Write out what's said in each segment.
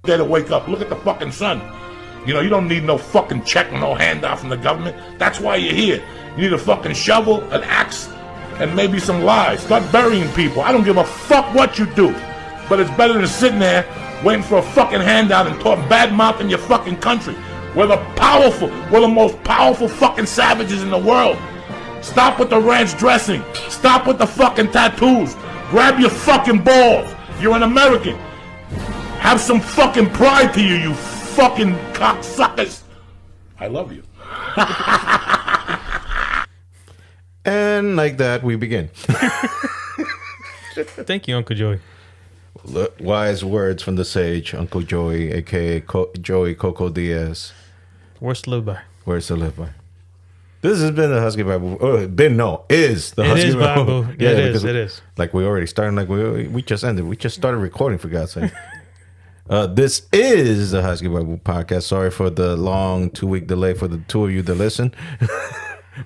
day to wake up. Look at the fucking sun. You know, you don't need no fucking check or no handout from the government. That's why you're here. You need a fucking shovel, an axe, and maybe some lies. Start burying people. I don't give a fuck what you do. But it's better than sitting there waiting for a fucking handout and talking bad mouth in your fucking country. We're the most powerful fucking savages in the world. Stop with the ranch dressing. Stop with the fucking tattoos. Grab your fucking balls. You're an American. Have some fucking pride to you, you fucking cocksuckers. I love you. And like that, we begin. Thank you, Uncle Joey. Wise words from the sage, Uncle Joey, a.k.a. Joey Coco Diaz. Words to live by. Words to live by. This has been the Husky Bible. Is the It Husky is Bible. Yeah, it is. Like we already started, like we just ended. We just started recording, for God's sake. This is the Husky Bible podcast. Sorry for the long 2-week delay for the two of you that listen.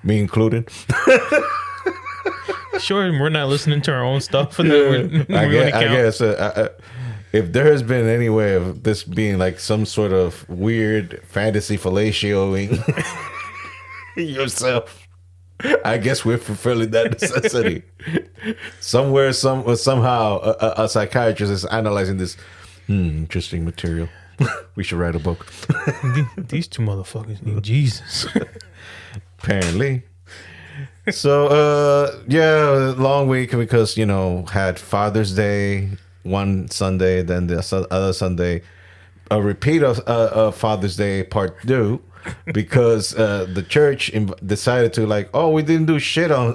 Me included. Sure, we're not listening to our own stuff. And I guess if there has been any way of this being like some sort of weird fantasy fellatioing yourself, I guess we're fulfilling that necessity. Somewhere, somehow, a psychiatrist is analyzing this interesting material. We should write a book. These two motherfuckers need Jesus. Apparently. So, long week because, had Father's Day one Sunday, then the other Sunday, a repeat of Father's Day part 2, because the church decided to we didn't do shit on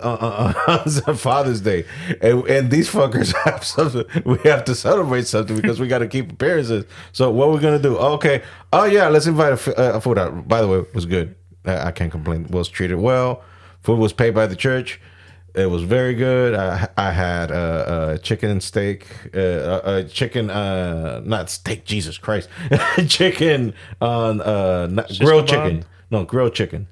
Father's Day. And these fuckers have something. We have to celebrate something because we got to keep appearances. So what we're going to do? Okay. Oh, yeah, let's invite a food out. By the way, it was good. I can't complain. Was treated well. Food was paid by the church. It was very good. I had a chicken and steak, not steak, Jesus Christ, chicken on grilled chicken. No, grilled chicken.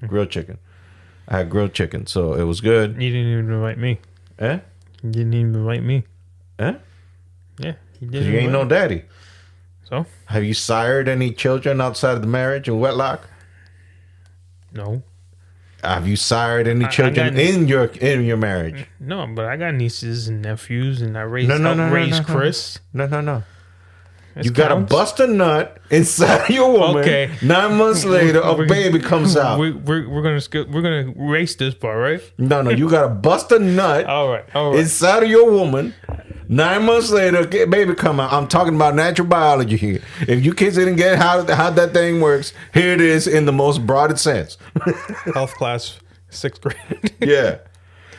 I had grilled chicken, so it was good. You didn't even invite me. Eh? You didn't even invite me. Eh? Yeah, you ain't no daddy. So? Have you sired any children outside of the marriage in wedlock? No. Have you sired any children in your marriage? No, but I got nieces and nephews, and I raised Chris. No. You got to bust a nut inside your woman. Okay. 9 months later, a baby comes out. We're gonna erase this part, right? No. You got to bust a nut. All right. Inside of your woman. 9 months later, baby come out. I'm talking about natural biology here. If you kids didn't get how that thing works, here it is in the most broadest sense. Health class, 6th grade. Yeah.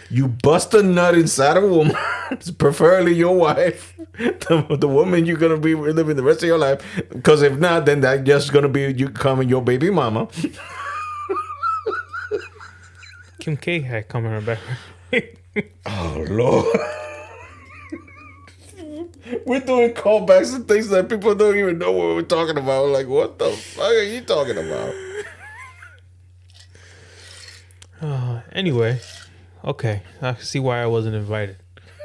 You bust a nut inside a woman, preferably your wife, the woman you're going to be living the rest of your life. Because if not, then that's just going to be you coming your baby mama. Kim K had come on her back. Oh, Lord. We're doing callbacks and things that people don't even know what we're talking about. Like, what the fuck are you talking about? Anyway, okay. I see why I wasn't invited.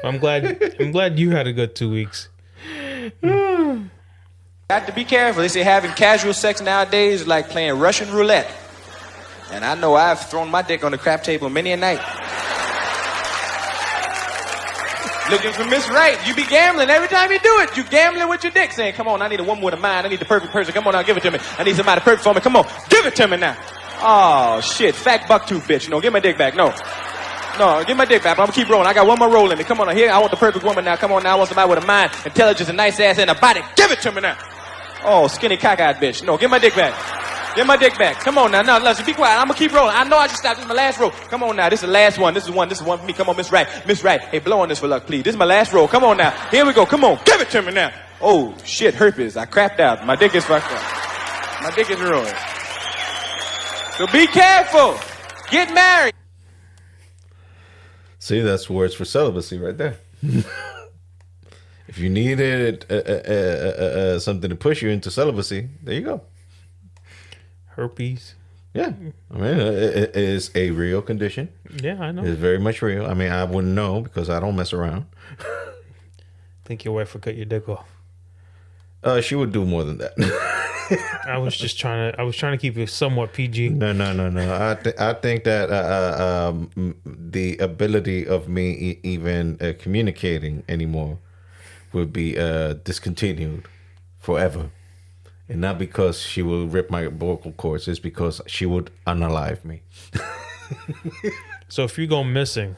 I'm glad you had a good 2 weeks. Got to be careful. They say having casual sex nowadays is like playing Russian roulette. And I know I've thrown my dick on the crap table many a night. Looking for Miss Right. You be gambling every time you do it. You gambling with your dick, saying, come on, I need a woman with a mind. I need the perfect person. Come on now, give it to me. I need somebody perfect for me. Come on, give it to me now. Oh, shit. Fat bucktooth bitch. No, give my dick back. No, give my dick back. I'm going to keep rolling. I got one more roll in me. Come on now. Here, I want the perfect woman now. Come on now. I want somebody with a mind, intelligence, a nice ass, and a body. Give it to me now. Oh, skinny cockeyed bitch. No, give my dick back. Give my dick back. Come on now. No, listen, be quiet. I'm going to keep rolling. I know I should stop. This is my last roll. Come on now. This is the last one. This is one for me. Come on, Miss Right. Miss Right. Hey, blow on this for luck, please. This is my last roll. Come on now. Here we go. Come on. Give it to me now. Oh, shit. Herpes. I crapped out. My dick is fucked up. My dick is ruined. So be careful. Get married. See, that's words for celibacy right there. If you needed something to push you into celibacy, there you go. Herpes. Yeah. I mean, it is a real condition. Yeah, I know. It's very much real. I mean, I wouldn't know because I don't mess around. Think your wife will cut your dick off. She would do more than that. I was trying to keep it somewhat PG. No. I think that the ability of me even communicating anymore would be discontinued forever, and not because she will rip my vocal cords. It's because she would unalive me. So if you go missing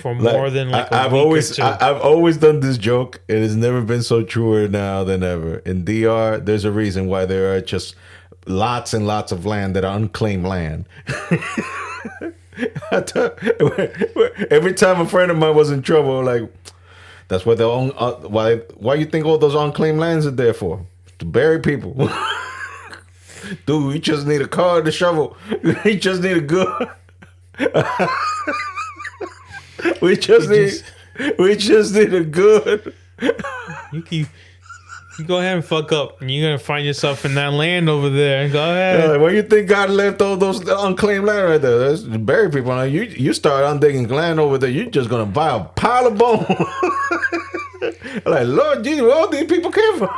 for more than like a I've week always or two, I've always done this joke. It has never been so truer now than ever. In DR, there's a reason why there are just lots and lots of land that are unclaimed land. Every time a friend of mine was in trouble, like that's what why you think all those unclaimed lands are there for? To bury people. Dude, you just need a car and a shovel. You just need a good. We just need a good. you go ahead and fuck up, and you're gonna find yourself in that land over there. Go ahead. Like, where you think God left all those unclaimed land right there? That's to bury people. Now, you start undigging land over there, you're just gonna buy a pile of bones. Like, Lord Jesus, where all these people came from?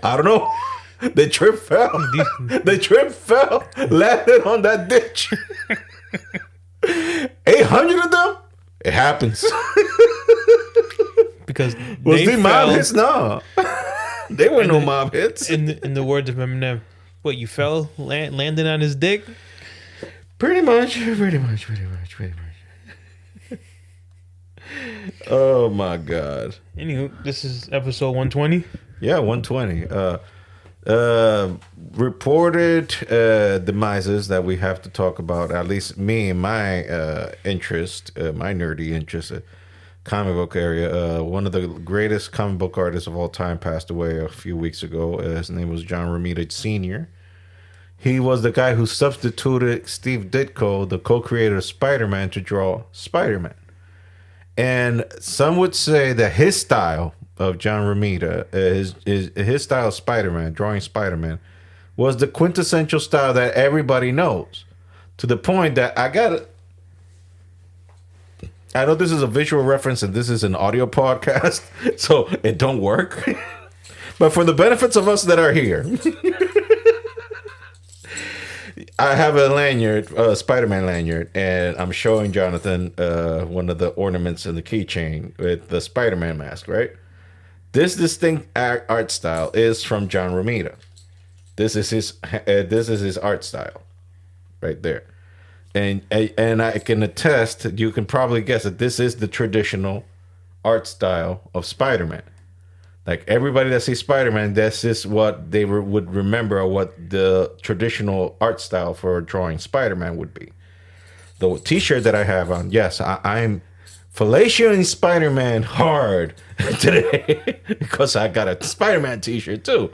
I don't know. They tripped, fell. Landed on that ditch. 800 of them? It happens. Because Was they these mob fell, hits? No. They weren't no mob hits. in the words of Eminem, what, you fell landing on his dick? Pretty much. Oh my God. Anywho, this is episode 120. Yeah, 120. Reported demises that we have to talk about, at least me and my interest, my nerdy interest, comic book area. One of the greatest comic book artists of all time passed away a few weeks ago. His name was John Romita Sr. He was the guy who substituted Steve Ditko, the co-creator of Spider-Man, to draw Spider-Man. And some would say that his style of John Romita, his style of Spider-Man, drawing Spider-Man, was the quintessential style that everybody knows. To the point that I know this is a visual reference and this is an audio podcast, so it don't work. But for the benefits of us that are here, I have a lanyard, a Spider-Man lanyard, and I'm showing Jonathan one of the ornaments in the keychain with the Spider-Man mask, right? This distinct art style is from John Romita. This is his art style, right there, and I can attest. You can probably guess that this is the traditional art style of Spider-Man. Like everybody that sees Spider-Man, this is what they would remember, or what the traditional art style for drawing Spider-Man would be. The T-shirt that I have on, yes, I'm fellationing Spider-Man hard today because I got a Spider-Man T-shirt too.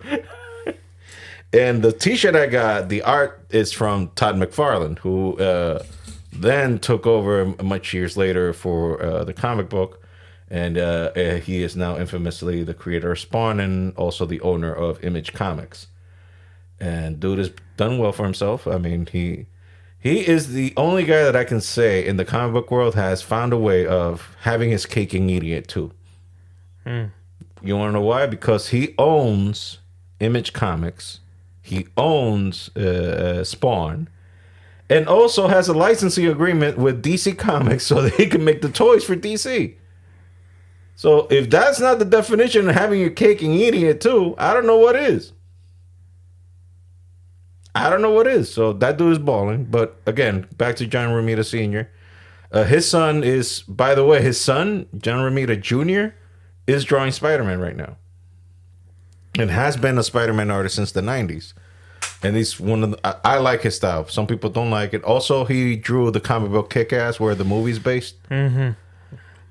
And the T-shirt I got, the art is from Todd McFarlane, who then took over much years later for the comic book. And he is now infamously the creator of Spawn and also the owner of Image Comics. And dude has done well for himself. I mean, he is the only guy that I can say in the comic book world has found a way of having his cake and eating it too. You want to know why? Because he owns Image Comics. He owns Spawn. And also has a licensing agreement with DC Comics so that he can make the toys for DC. So if that's not the definition of having your cake and eating it too, I don't know what is. So that dude is balling. But again, back to John Romita Sr. His son is, by the way, John Romita Jr. is drawing Spider-Man right now. And has been a Spider-Man artist since the 90s. And he's one of the, I like his style. Some people don't like it. Also, he drew the comic book Kick-Ass, where the movie's based. Mm-hmm.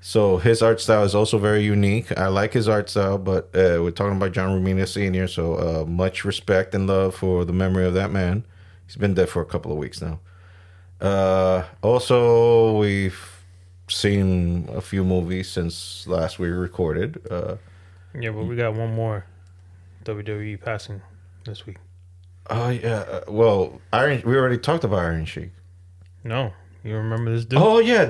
So his art style is also very unique. I like his art style, but we're talking about John Romita Sr., so much respect and love for the memory of that man. He's been dead for a couple of weeks now. Also, we've seen a few movies since last we recorded. Yeah, but we got one more WWE passing this week. Oh, yeah. Well, we already talked about Iron Sheik. No. You remember this dude? Oh, yeah.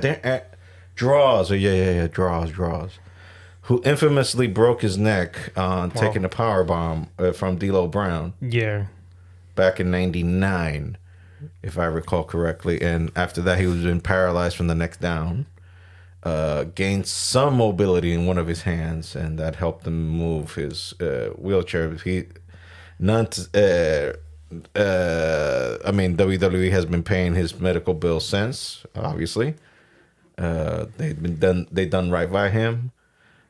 Draws. Oh, yeah. Draws. who infamously broke his neck on taking a power bomb from D'Lo Brown Yeah. back in '99, if I recall correctly. And after that, he was been paralyzed from the neck down. Gained some mobility in one of his hands, and that helped him move his wheelchair. WWE has been paying his medical bill since. Obviously, they done right by him.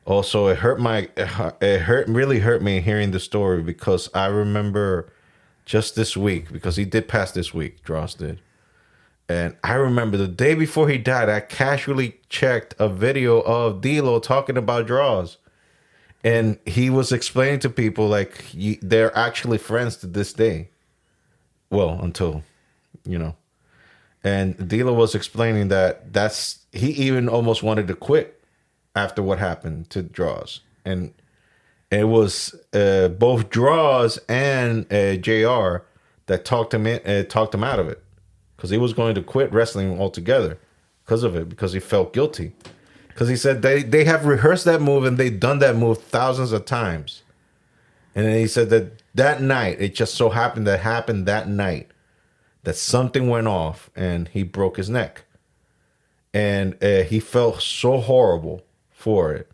Also, it really hurt me hearing the story, because I remember just this week, because he did pass this week, Dross did. And I remember the day before he died, I casually checked a video of D'Lo talking about Dross. And he was explaining to people, like, they're actually friends to this day. Well, until, And D'Lo was explaining that he even almost wanted to quit after what happened to Dross. And it was both Dross and JR that talked him out of it. Because he was going to quit wrestling altogether because of it, because he felt guilty. Because he said they have rehearsed that move and they've done that move thousands of times. And then he said that night, it just so happened that night that something went off and he broke his neck. And he felt so horrible for it.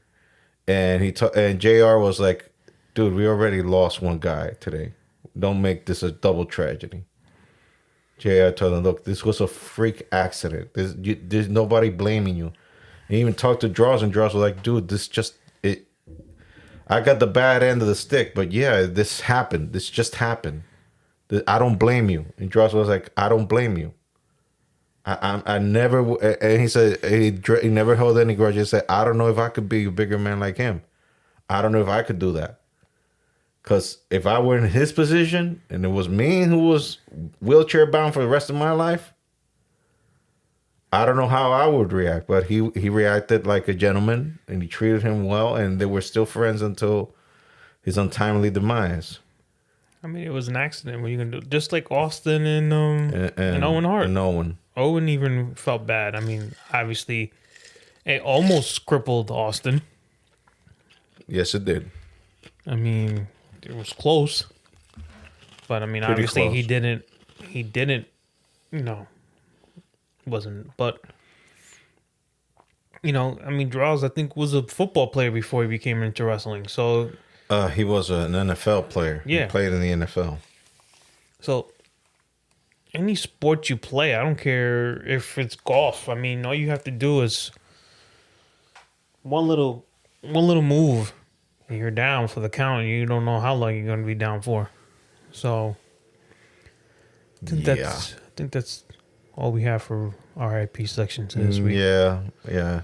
And and JR was like, dude, we already lost one guy today. Don't make this a double tragedy. JR told him, look, this was a freak accident. There's nobody blaming you. He even talked to Dross, and Dross was like, dude, I got the bad end of the stick, but yeah, this happened. This just happened. I don't blame you. And Dross was like, I don't blame you. I never, and he said, he never held any grudge. He said, I don't know if I could be a bigger man like him. I don't know if I could do that. Because if I were in his position and it was me who was wheelchair bound for the rest of my life, I don't know how I would react. But he reacted like a gentleman, and he treated him well, and they were still friends until his untimely demise. I mean, it was an accident. What are you gonna do? Just like Austin and Owen Hart. And Owen even felt bad. I mean, obviously, it almost crippled Austin. Yes, it did. I mean, it was close, but I mean, Pretty obviously close. he didn't, wasn't, but I mean, Dross, I think, was a football player before he became into wrestling. So he was an NFL player. Yeah. He played in the NFL. So any sport you play, I don't care if it's golf. I mean, all you have to do is one little move, and you're down for the count, and you don't know how long you're going to be down for. So I think that's all we have for RIP sections this week. Yeah.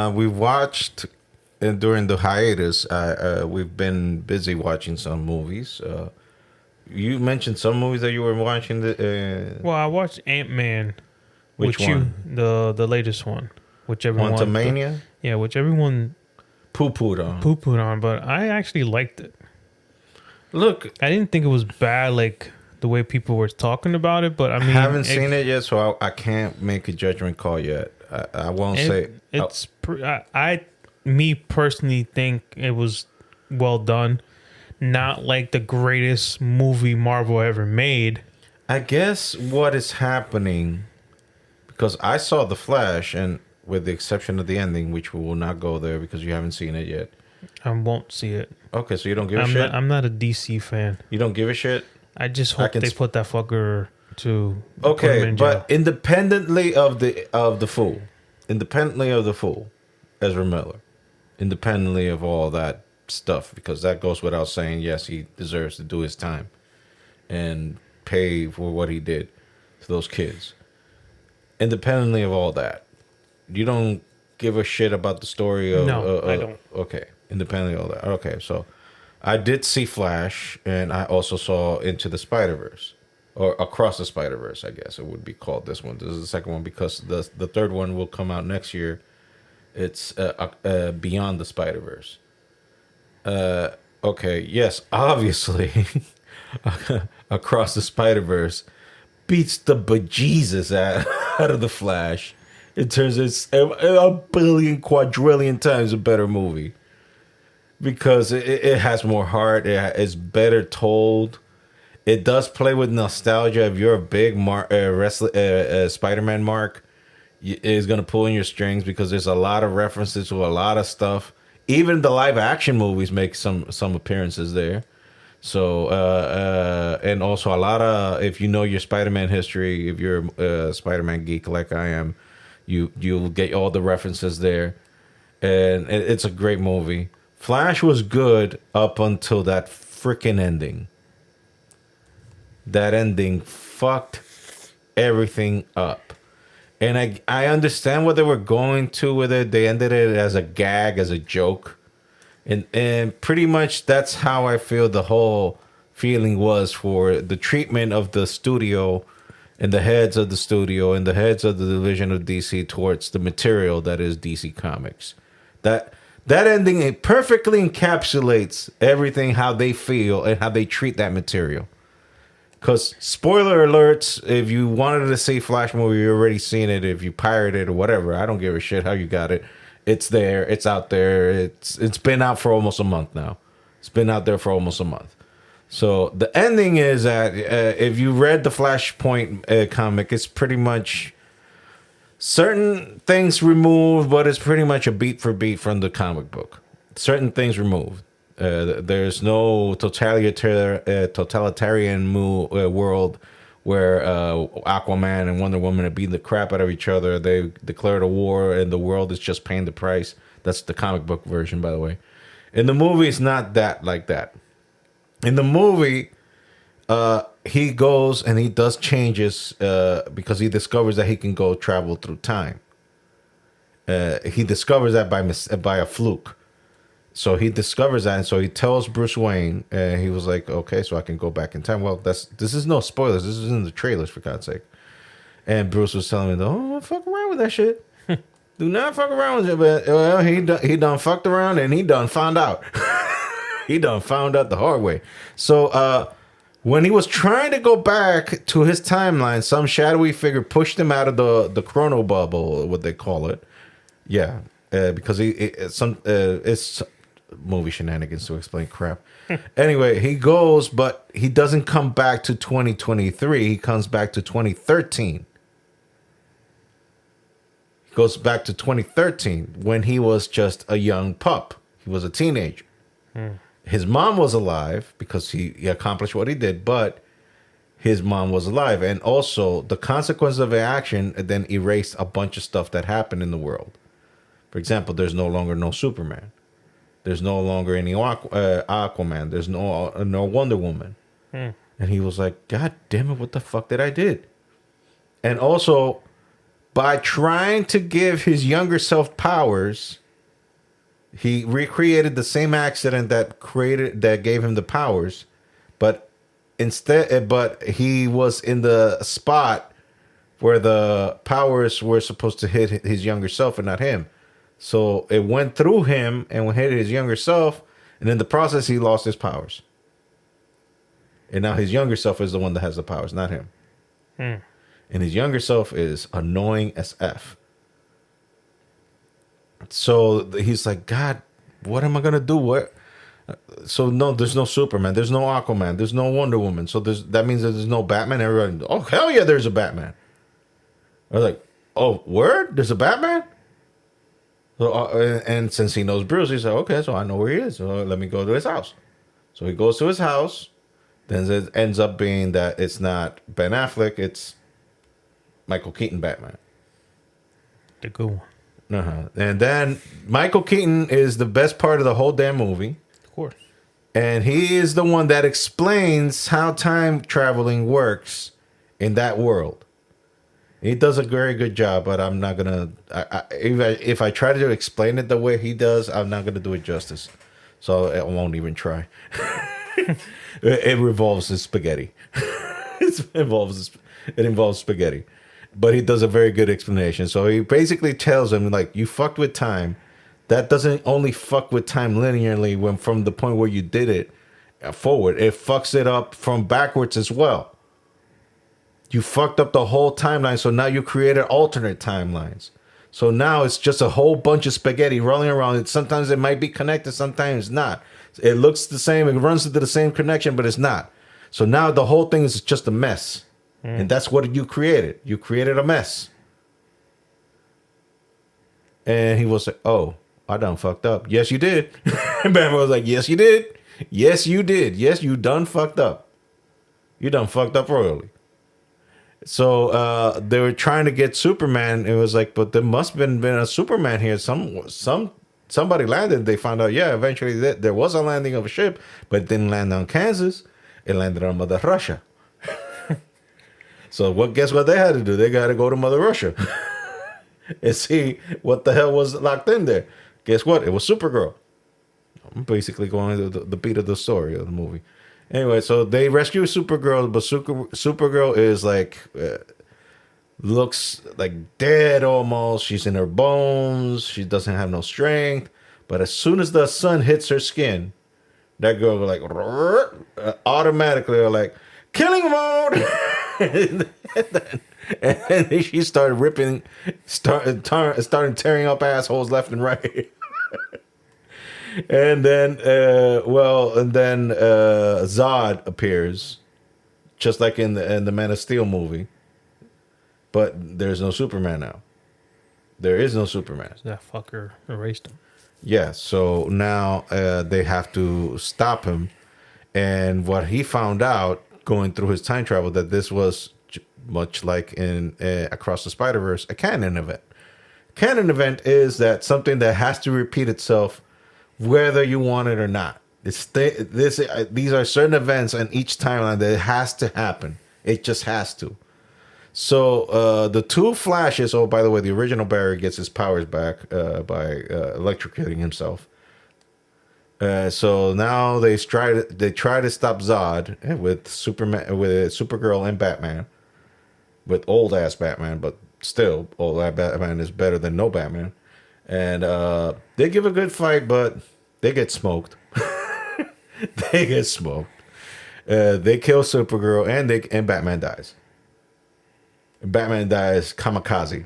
We watched during the hiatus. We've been busy watching some movies. You mentioned some movies that you were watching. Well, I watched Ant-Man. Which with one? The latest one, which everyone Quantumania? Yeah, which everyone poo-pooed on, but I actually liked it. Look, I didn't think it was bad, like the way people were talking about it, but I mean, I haven't seen it yet, so I can't make a judgment call yet. I won't say it's. Me personally think it was well done. Not like the greatest movie Marvel ever made. I guess what is happening, because I saw The Flash, and with the exception of the ending, which we will not go there because you haven't seen it yet. I won't see it. Okay, so you don't give a shit? I'm not a DC fan. You don't give a shit? I just hope they put that fucker to put him Okay, in jail. but independently of the fool, Ezra Miller, independently of all that stuff, because that goes without saying, yes, he deserves to do his time and pay for what he did to those kids. Independently of all that, you don't give a shit about the story of... No, I don't. Okay, independently of all that. Okay, so I did see Flash, and I also saw Into the Spider-Verse, or Across the Spider-Verse, I guess it would be called. This one. This is the second one, because the third one will come out next year. It's Beyond the Spider-Verse. Okay, yes, obviously, Across the Spider-Verse beats the bejesus out of the Flash, It turns it's a billion, quadrillion times a better movie because it has more heart. It's better told. It does play with nostalgia. If you're a big Spider-Man mark, it's gonna pull in your strings because there's a lot of references to a lot of stuff. Even the live action movies make some appearances there. So and also a lot of, if you know your Spider-Man history, if you're a Spider-Man geek like I am, you'll get all the references there, and it's a great movie. Flash was good up until that freaking ending. That ending fucked everything up. And I understand what they were going to with it. They ended it as a gag, as a joke. And pretty much that's how I feel the whole feeling was for the treatment of the studio and the heads of the studio and the heads of the division of DC towards the material that is DC Comics. That ending, it perfectly encapsulates everything, how they feel and how they treat that material. Because, spoiler alerts, if you wanted to see Flash movie, you already seen it. If you pirated it or whatever, I don't give a shit how you got it. It's there. It's out there. It's been out for almost a month now. It's been out there for almost a month. So the ending is that if you read the Flashpoint comic, it's pretty much certain things removed, but it's pretty much a beat for beat from the comic book. Certain things removed. There's no totalitarian world where Aquaman and Wonder Woman are beating the crap out of each other. They declared a war and the world is just paying the price. That's the comic book version, by the way. In the movie, it's not that like that. In the movie, he goes and he does changes because he discovers that he can go travel through time. He discovers that by a fluke. So he discovers that, and so he tells Bruce Wayne, and he was like, "Okay, so I can go back in time." Well, this is no spoilers. This is in the trailers, for God's sake. And Bruce was telling me, "Don't fuck around with that shit. Do not fuck around with it." But well, he done fucked around, and he done found out. He done found out the hard way. So when he was trying to go back to his timeline, some shadowy figure pushed him out of the chrono bubble, what they call it. Yeah, because it's movie shenanigans to explain crap. Anyway, he goes, but he doesn't come back to 2023. He comes back to 2013. He goes back to 2013 when he was just a young pup. He was a teenager. His mom was alive because he accomplished what he did, but his mom was alive. And also, the consequence of the action then erased a bunch of stuff that happened in the world. For example, there's no longer no Superman. There's no longer any Aquaman. There's no Wonder Woman. And he was like, God damn it, what the fuck did I did? And also, by trying to give his younger self powers, he recreated the same accident that gave him the powers, but he was in the spot where the powers were supposed to hit his younger self and not him. So it went through him and hit his younger self, and in the process, he lost his powers. And now his younger self is the one that has the powers, not him. And his younger self is annoying as F. So he's like, God, what am I going to do? What? So no, there's no Superman. There's no Aquaman. There's no Wonder Woman. So that means that there's no Batman. Everybody, oh, hell yeah, there's a Batman. I was like, oh, word? There's a Batman? So, and since he knows Bruce, he said, okay, so I know where he is. So let me go to his house. So he goes to his house. Then it ends up being that it's not Ben Affleck, it's Michael Keaton Batman. The good one. And then Michael Keaton is the best part of the whole damn movie. Of course. And he is the one that explains how time traveling works in that world. He does a very good job, but I'm not gonna. If I try to explain it the way he does, I'm not gonna do it justice. So I won't even try. It revolves the spaghetti. It involves spaghetti, but he does a very good explanation. So he basically tells him, like, you fucked with time. That doesn't only fuck with time linearly when from the point where you did it forward. It fucks it up from backwards as well. You fucked up the whole timeline, so now you created alternate timelines. So now it's just a whole bunch of spaghetti rolling around. Sometimes it might be connected, sometimes not. It looks the same, it runs into the same connection, but it's not. So now the whole thing is just a mess. And that's what you created. You created a mess. And he was like, oh, I done fucked up. Yes, you did. And Batman was like, yes, you did. Yes, you did. Yes, you done fucked up. You done fucked up royally. So they were trying to get Superman. It was like, but there must have been a Superman here. Somebody landed. They found out, yeah, eventually there was a landing of a ship, but it didn't land on Kansas. It landed on Mother Russia. So guess what they had to do? They got to go to Mother Russia and see what the hell was locked in there. Guess what? It was Supergirl. I'm basically going to the beat of the story of the movie. Anyway, so they rescue Supergirl, but Supergirl is like looks like dead almost. She's in her bones. She doesn't have no strength. But as soon as the sun hits her skin, that girl will like automatically like killing mode. And then she started ripping, started tearing up assholes left and right. And then, Zod appears, just like in the Man of Steel movie. But there's no Superman now. There is no Superman. That fucker erased him. Yeah, so now they have to stop him. And what he found out going through his time travel, that this was much like in Across the Spider-Verse, a canon event. Canon event is that something that has to repeat itself whether you want it or not. These are certain events in each timeline that it has to happen. It just has to. So the two Flashes, oh, by the way, the original Barry gets his powers back by electrocuting himself. So now they try to stop Zod with Superman, with Supergirl and Batman, with old ass Batman, but still old ass Batman is better than no Batman. And they give a good fight, but they get smoked. They get smoked. They kill Supergirl and Batman dies. Batman dies kamikaze,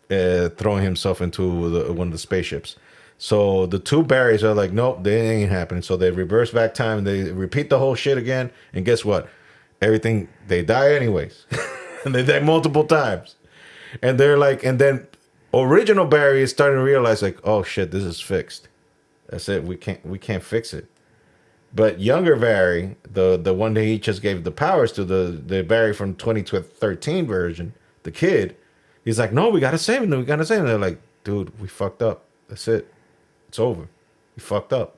throwing himself into one of the spaceships. So the two Barrys are like, nope, they ain't happening. So they reverse back time. They repeat the whole shit again. And guess what? Everything, they die anyways. And they die multiple times. And they're like, and then original Barry is starting to realize like, oh shit, this is fixed. That's it. We can't fix it. But younger Barry, the one that he just gave the powers to, the Barry from 2013 version, the kid, he's like, no, we gotta save him. We gotta save him. They're like, dude, we fucked up. That's it. It's over. You fucked up.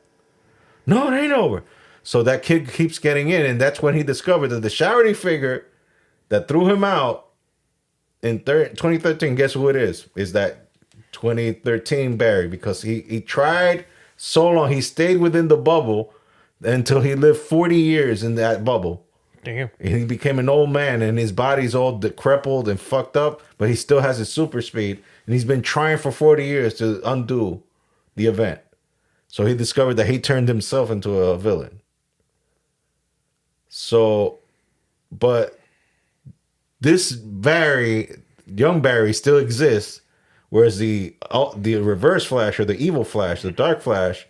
No, it ain't over. So that kid keeps getting in, and that's when he discovered that the charity figure that threw him out in 2013, guess who it is? Is that 2013 Barry, because he tried so long. He stayed within the bubble until he lived 40 years in that bubble. Damn. And he became an old man, and his body's all decrepit and fucked up, but he still has his super speed. And he's been trying for 40 years to undo the event. So he discovered that he turned himself into a villain. So, but this Barry, young Barry, still exists, whereas the Reverse Flash or the Evil Flash, the Dark Flash,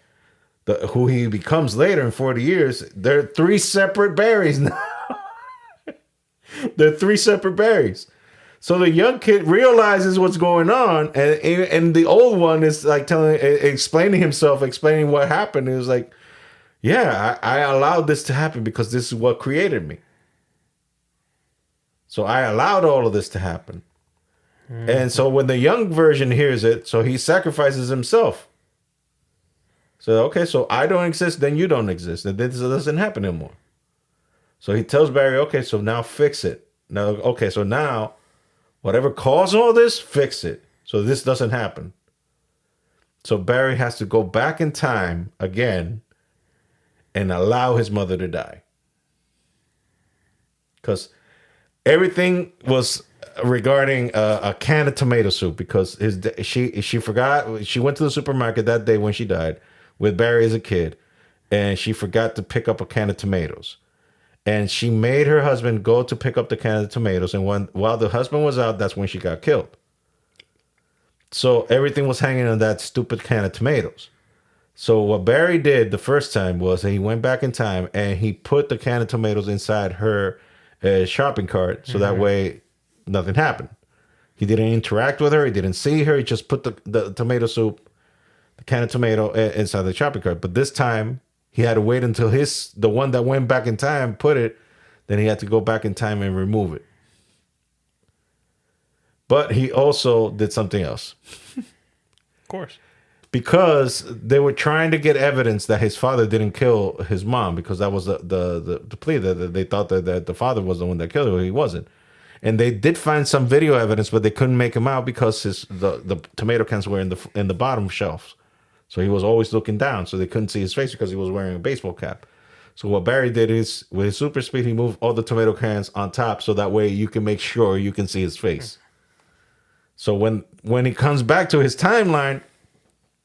who he becomes later in 40 years, they're three separate Barrys now. They're three separate Barrys. So the young kid realizes what's going on, and the old one is like explaining what happened. He was like, yeah, I allowed this to happen because this is what created me. So I allowed all of this to happen. Mm-hmm. And so when the young version hears it, so he sacrifices himself. So, okay, so I don't exist, then you don't exist. And this doesn't happen anymore. So he tells Barry, okay, so now fix it. Now, okay, so now whatever caused all this, fix it. So this doesn't happen. So Barry has to go back in time again and allow his mother to die. Because everything was regarding a can of tomato soup, because she forgot, she went to the supermarket that day when she died with Barry as a kid, and she forgot to pick up a can of tomatoes. And she made her husband go to pick up the can of tomatoes, and while the husband was out, that's when she got killed. So everything was hanging on that stupid can of tomatoes. So what Barry did the first time was he went back in time and he put the can of tomatoes inside her shopping cart, so that way nothing happened. He didn't interact with her. He didn't see her. He just put the tomato soup, the can of tomato inside the shopping cart. But this time he had to wait until the one that went back in time put it. Then he had to go back in time and remove it. But he also did something else. Of course. Because they were trying to get evidence that his father didn't kill his mom, because that was the plea that they thought that the father was the one that killed her. He wasn't. And they did find some video evidence, but they couldn't make him out because the tomato cans were in the bottom shelves. So he was always looking down, so they couldn't see his face because he was wearing a baseball cap. So what Barry did is, with his super speed, he moved all the tomato cans on top, so that way you can make sure you can see his face. So when he comes back to his timeline,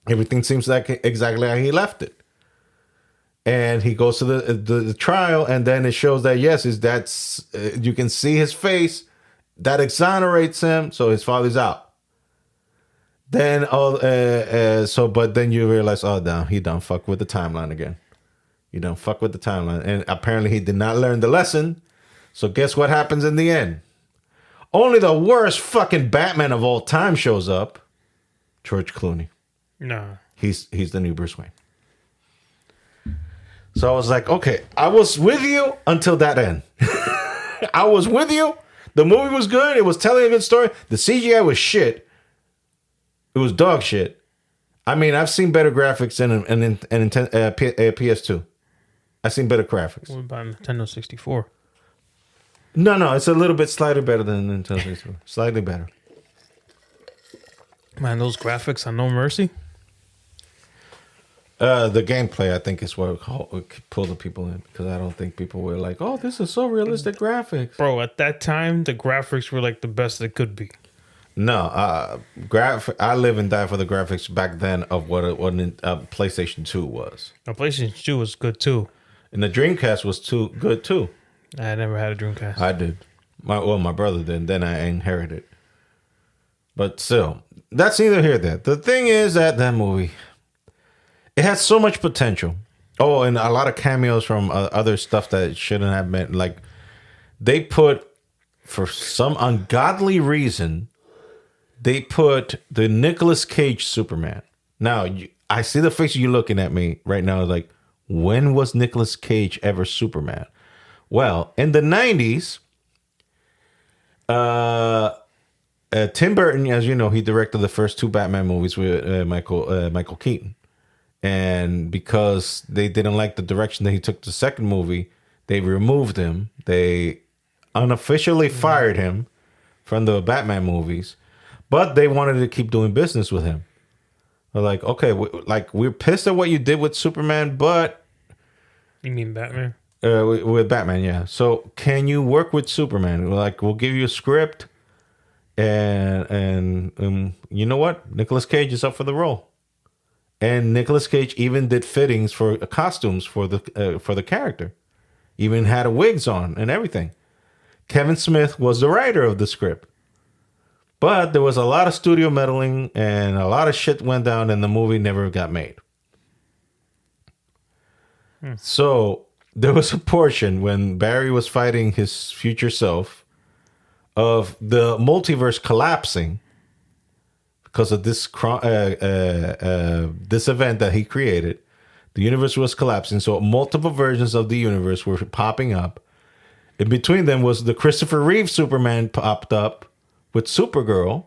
everything seems like exactly how he left it. And he goes to the trial, and then it shows that yes, you can see his face. That exonerates him, so his father's out. Then but then you realize, oh, damn, he done fuck with the timeline again. You done fuck with the timeline, and apparently he did not learn the lesson. So guess what happens in the end? Only the worst fucking Batman of all time shows up. George Clooney. No. He's the new Bruce Wayne. So I was like, okay, I was with you until that end. I was with you. The movie was good. It was telling a good story. The CGI was shit. It was dog shit. I mean, I've seen better graphics in PS2. I've seen better graphics. What about Nintendo 64? No, it's a little bit slightly better than Nintendo 64. Slightly better. Man, those graphics on No Mercy. The gameplay, I think, is what pulled the people in, because I don't think people were like, "Oh, this is so realistic graphics." Bro, at that time, the graphics were like the best it could be. No, I live and die for the graphics back then of what PlayStation 2 was. Now, PlayStation 2 was good too. And the Dreamcast was good too. I never had a Dreamcast. I did. My brother did, and then I inherited. But still, that's neither here nor there. The thing is that movie, it has so much potential. Oh, and a lot of cameos from other stuff that it shouldn't have been. Like, they put, for some ungodly reason, they put the Nicolas Cage Superman. Now, I see the face of you looking at me right now. Like, when was Nicolas Cage ever Superman? Well, in the 90s, Tim Burton, as you know, he directed the first two Batman movies with Michael Keaton. And because they didn't like the direction that he took the second movie, they removed him. They unofficially fired him from the Batman movies, but they wanted to keep doing business with him. They're like, okay, we're pissed at what you did with Superman, but... You mean Batman? With Batman, yeah. So can you work with Superman? Like, we'll give you a script, and you know what? Nicolas Cage is up for the role. And Nicolas Cage even did fittings for costumes for the character. Even had wigs on and everything. Kevin Smith was the writer of the script. But there was a lot of studio meddling and a lot of shit went down and the movie never got made. So there was a portion when Barry was fighting his future self of the multiverse collapsing because of this this event that he created. The universe was collapsing, so multiple versions of the universe were popping up. In between them was the Christopher Reeve Superman popped up with Supergirl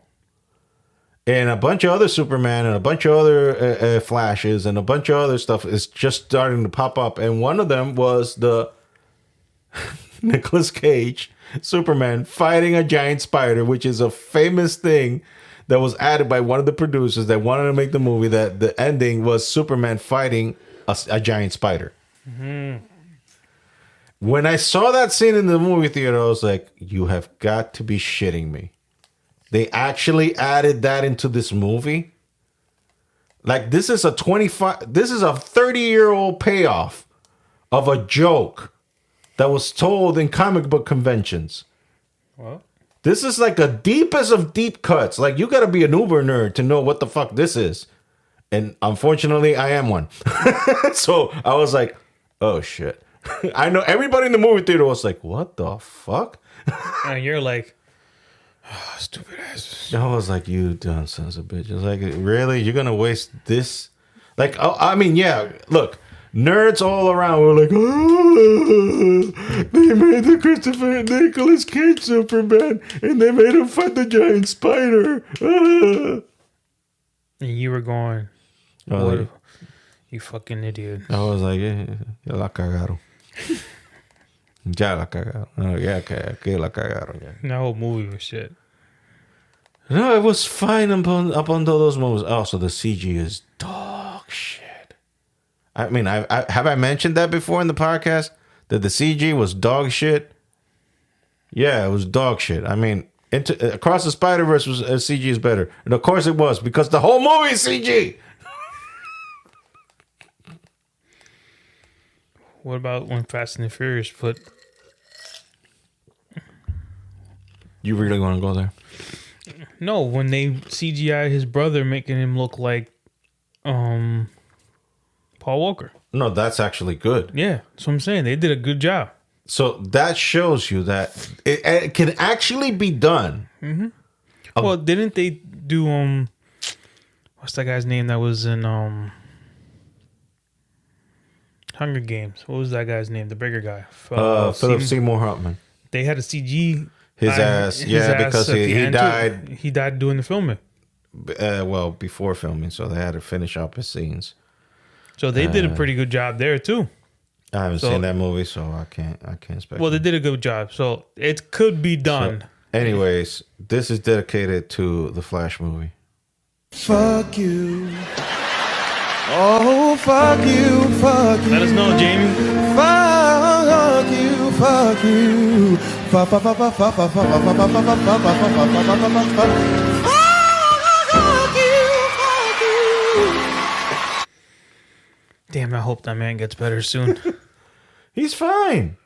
and a bunch of other Superman and a bunch of other Flashes and a bunch of other stuff is just starting to pop up. And one of them was the Nicolas Cage Superman fighting a giant spider, which is a famous thing that was added by one of the producers that wanted to make the movie, that the ending was Superman fighting a giant spider. Mm-hmm. When I saw that scene in the movie theater, I was like, you have got to be shitting me. They actually added that into this movie? Like, this is a 30-year-old payoff of a joke that was told in comic book conventions. Well, This is like the deepest of deep cuts. Like, you got to be an Uber nerd to know what the fuck this is. And unfortunately, I am one. So I was like, oh shit. I know everybody in the movie theater was like, what the fuck? And you're like, oh, stupid asses. I was like, you dumb sons of bitches. Like, really? You're going to waste this? Like, oh, I mean, yeah, look, nerds all around were like, oh, they made the Christopher Nicolas Cage Superman and they made him fight the giant spider. Ah. And you were going, Oh, what, like- you fucking idiot. I was like, ya la cagaron. Ya la cagaron. Oh, yeah, que la cagaron. Yeah. That whole movie was shit. No, it was fine up until those moments. Also, the CG is dog shit. I mean, have I mentioned that before in the podcast? That the CG was dog shit? Yeah, it was dog shit. I mean, Across the Spider-Verse was CG is better. And of course it was, because the whole movie is CG. What about when Fast and the Furious put... You really want to go there? No, when they CGI his brother, making him look like Paul Walker. No, that's actually good. Yeah, that's what I'm saying. They did a good job. So that shows you that it can actually be done. Well, didn't they do what's that guy's name that was in Hunger Games? What was that guy's name? The bigger guy. Philip Seymour Hoffman. They had a CG His ass, because at the he end, too. died. He died doing the filming. Well, before filming, so they had to finish up his scenes. So they did a pretty good job there too. I haven't seen that movie, so I can't speculate. Well, they did a good job. So it could be done. Anyways, this is dedicated to the Flash movie. Fuck you. Oh, fuck you, fuck you. Let us know, Jamie. Fuck you, fuck you. Fuck, fuck, fuck, fuck, fuck, fuck, fuck, fuck, fuck, fuck, fuck, fuck, fuck, fuck, fuck, fuck, fuck, fuck. Damn, I hope that man gets better soon. He's fine.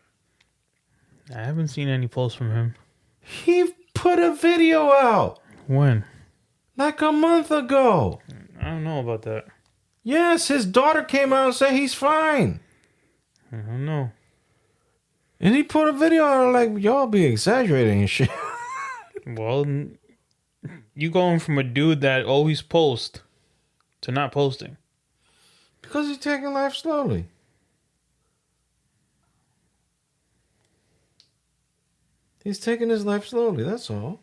I haven't seen any posts from him. He put a video out When? like a month ago. I don't know about that. Yes, his daughter came out and said he's fine. I don't know. And he put a video out like, y'all be exaggerating and shit. Well, you going from a dude that always posts to not posting. Because he's taking life slowly. He's taking his life slowly, that's all.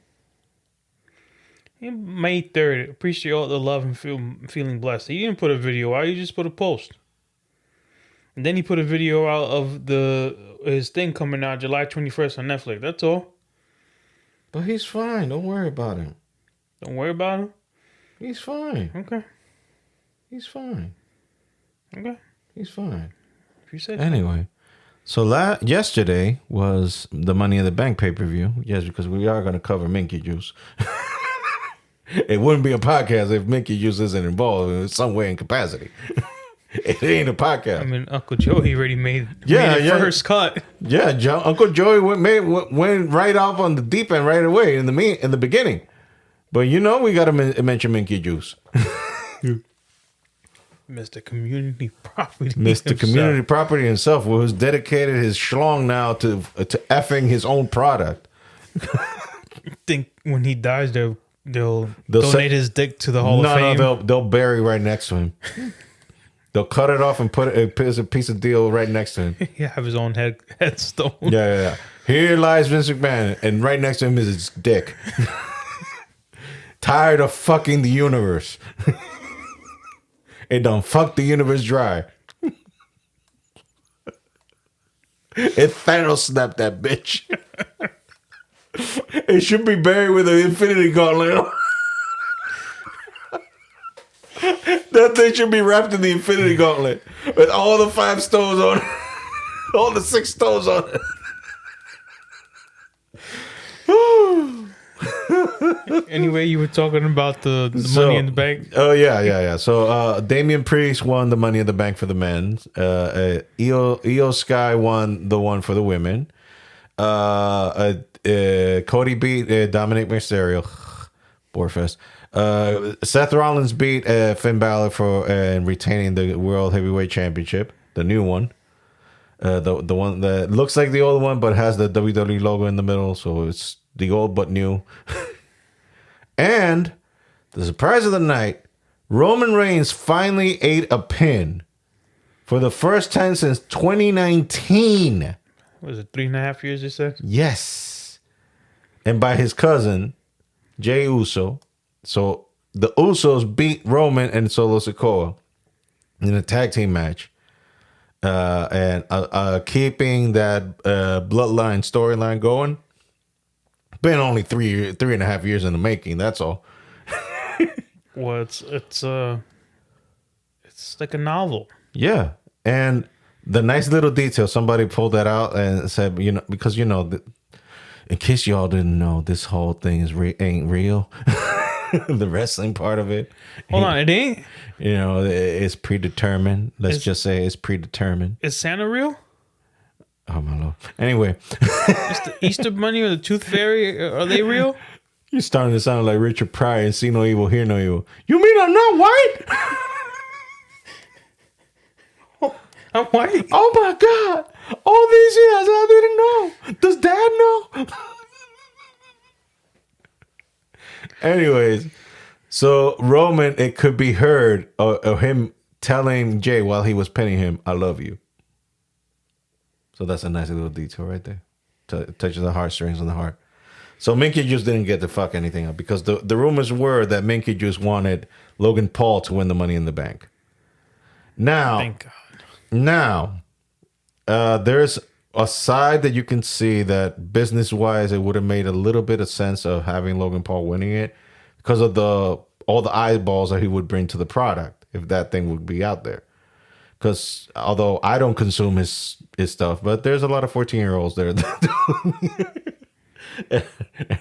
May 3rd, appreciate all the love and feeling blessed. He didn't put a video out, he just put a post. And then he put a video out of his thing coming out July 21st on Netflix. That's all. But he's fine. Don't worry about him. Don't worry about him. He's fine. Okay. He's fine. Okay. He's fine. If you said Anyway, so yesterday was the Money in the Bank pay-per-view. Yes, because we are going to cover Minky Juice. It wouldn't be a podcast if Minky Juice isn't involved in some way in capacity. It ain't a podcast. I mean, Uncle Joey already made Yeah, it yeah. first cut. Yeah, Uncle Joey went right off on the deep end right away in the beginning. But we got to mention Minky Juice. Mr. Community Property. Mr. himself. Community Property himself, who's dedicated his schlong now to effing his own product. Think when he dies, they'll They'll donate say- his dick to the Hall of Fame. No, they'll bury right next to him. They'll cut it off and put a piece of deal right next to him. He have his own headstone. Yeah. Here lies Vince McMahon, and right next to him is his dick. Tired of fucking the universe. It done fucked the universe dry. It Thanos snapped that bitch. It should be buried with an Infinity Gauntlet. That thing should be wrapped in the Infinity Gauntlet with all the 5 stones on it. All the 6 stones on it. Anyway, you were talking about the Money in the Bank. Oh yeah. So Damian Priest won the Money in the Bank for the men. Io Sky won the one for the women. Cody beat Dominic Mysterio. Borefest. Seth Rollins beat Finn Balor for retaining the World Heavyweight Championship, the new one. The one that looks like the old one but has the WWE logo in the middle, so it's the old but new. And the surprise of the night, Roman Reigns finally ate a pin for the first time since 2019. Was it 3.5 years, you said? Yes. And by his cousin, Jey Uso. So the Usos beat Roman and Solo Sikoa in a tag team match. And keeping that bloodline storyline going. Been only 3.5 years in the making, that's all. Well, it's like a novel. Yeah. And the nice little detail, somebody pulled that out and said, because in case y'all didn't know, this whole thing ain't real. The wrestling part of it. Hold on, it ain't? It's predetermined. Let's just say it's predetermined. Is Santa real? Oh, my Lord. Anyway. Is the Easter Bunny or the Tooth Fairy, are they real? You're starting to sound like Richard Pryor and see no evil, hear no evil. You mean I'm not white? I'm white. Oh my God. All these years I didn't know. Does Dad know? Anyways, so Roman, it could be heard of him telling Jay while he was pinning him, I love you. So that's a nice little detail right there. Touches the heartstrings on the heart. So Minky Juice didn't get to fuck anything up because the rumors were that Minky Juice wanted Logan Paul to win the Money in the Bank. Now, Thank God. There's a side that you can see that business-wise, it would have made a little bit of sense of having Logan Paul winning it because of all the eyeballs that he would bring to the product if that thing would be out there. Because although I don't consume his stuff, but there's a lot of 14-year-olds there and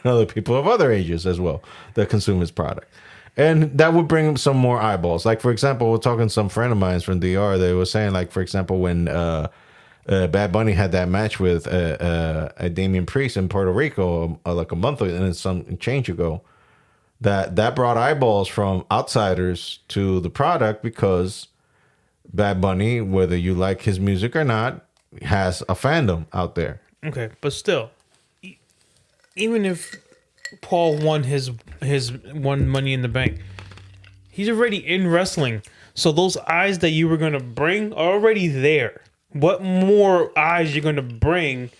other people of other ages as well that consume his product. And that would bring him some more eyeballs. Like, for example, we're talking to some friend of mine from DR. They were saying, like, for example, when Bad Bunny had that match with Damian Priest in Puerto Rico like a month and some change ago, that brought eyeballs from outsiders to the product because Bad Bunny, whether you like his music or not, has a fandom out there. Okay, but still, even if Paul won his one Money in the Bank, he's already in wrestling. So those eyes that you were gonna bring are already there. What more eyes you're gonna bring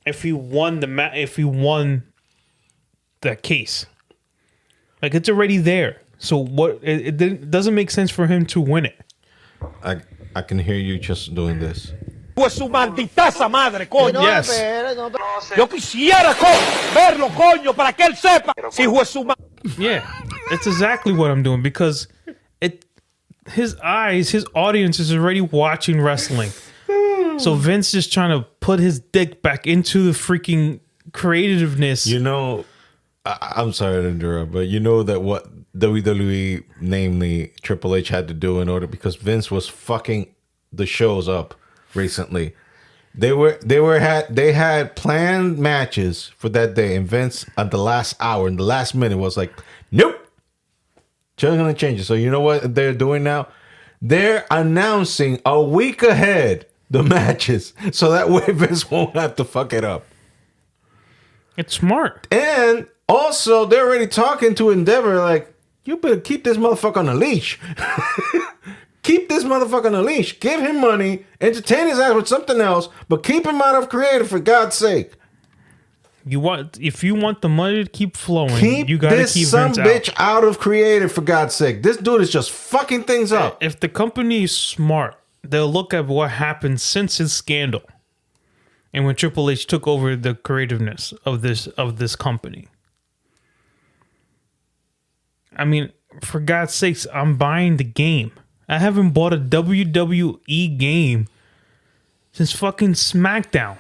if he won that case? Like, it's already there. So what? It doesn't make sense for him to win it. I can hear you just doing this. Pues su malditaza madre, coño. Yes. Yo quisiera verlo, coño, para que él sepa si fue su madre. Yeah, it's exactly what I'm doing because his audience is already watching wrestling. So Vince is trying to put his dick back into the freaking creativeness. I'm sorry to interrupt, but you know that what WWE, namely Triple H, had to do in order because Vince was fucking the shows up recently. They had planned matches for that day, and Vince at the last hour, in the last minute, was like, "Nope, just gonna change it." So you know what they're doing now? They're announcing a week ahead the matches, so that way Vince won't have to fuck it up. It's smart. And also, they're already talking to Endeavor like, you better keep this motherfucker on a leash. Keep this motherfucker on a leash. Give him money. Entertain his ass with something else. But keep him out of creative, for God's sake. If you want the money to keep flowing, Keep you gotta this keep some Vince bitch out. out of creative, for God's sake. This dude is just fucking things up. If the company is smart, they'll look at what happened since his scandal and when Triple H took over the creativeness of this company. I mean, for God's sakes, I'm buying the game. I haven't bought a WWE game since fucking SmackDown.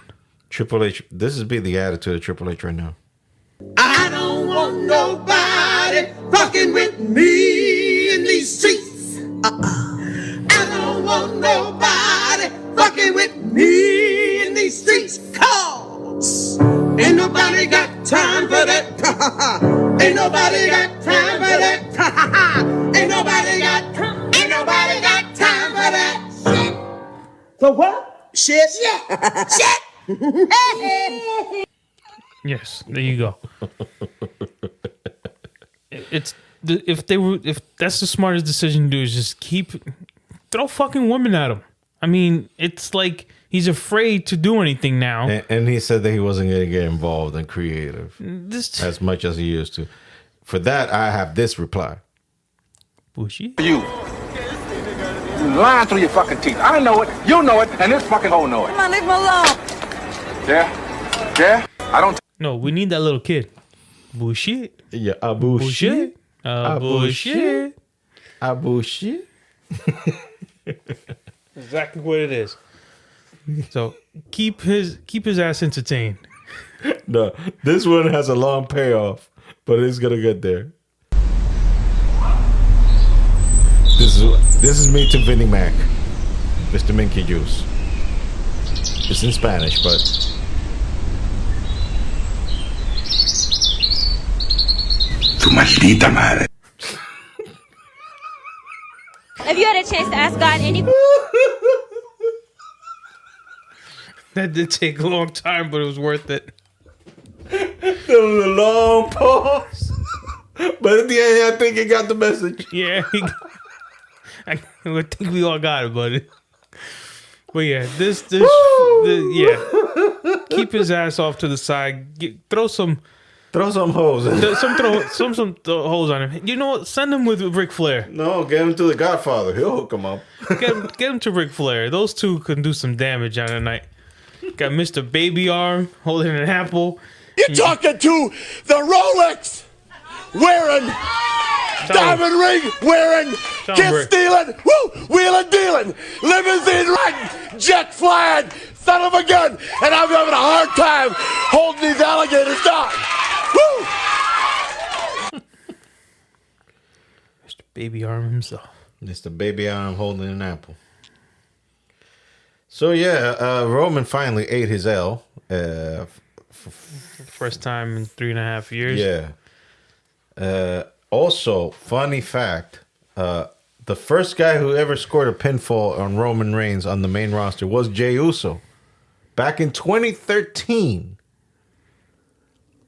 Triple H, this is be the attitude of Triple H right now. I don't want nobody fucking with me in these streets. I don't want nobody fucking with me in these streets. 'Cause ain't nobody got nobody got time for that. Ain't nobody got time for that. Shit. So what? Shit. Shit. Yes, there you go. If that's the smartest decision to do is just throw fucking women at him. I mean, it's like he's afraid to do anything now. And he said that he wasn't going to get involved and creative as much as he used to. For that, I have this reply. Bushy. You lying through your fucking teeth. I know it, you know it, and this fucking hole know it. Come on, leave him alone. Yeah, I don't. No, we need that little kid. Bullshit. Yeah, bullshit. Bullshit. Bullshit. Exactly what it is. So keep his ass entertained. No, this one has a long payoff, but it's gonna get there. This is me to Vinnie Mac, Mr. Minky Juice. It's in Spanish, but Tu maldita madre. Have you had a chance to ask God any? That did take a long time, but it was worth it. there was a long pause. But at the end, I think he got the message. Yeah, I think we all got it, buddy. But yeah, yeah. Keep his ass off to the side. Throw some hoes. Some hoes on him. You know what? Send him with Ric Flair. No, get him to the Godfather. He'll hook him up. Get him to Ric Flair. Those two can do some damage on a night. Got Mr. Baby Arm holding an apple. You're talking to the Rolex wearing, diamond ring wearing, kiss stealing, wheeling dealing, limousine riding, jet flying, son of a gun, and I'm having a hard time holding these alligators down. Mr. Baby Arm himself. Mr. Baby Arm holding an apple. So yeah, Roman finally ate his L. First time in 3.5 years. Yeah. Also, funny fact: the first guy who ever scored a pinfall on Roman Reigns on the main roster was Jey Uso, back in 2013.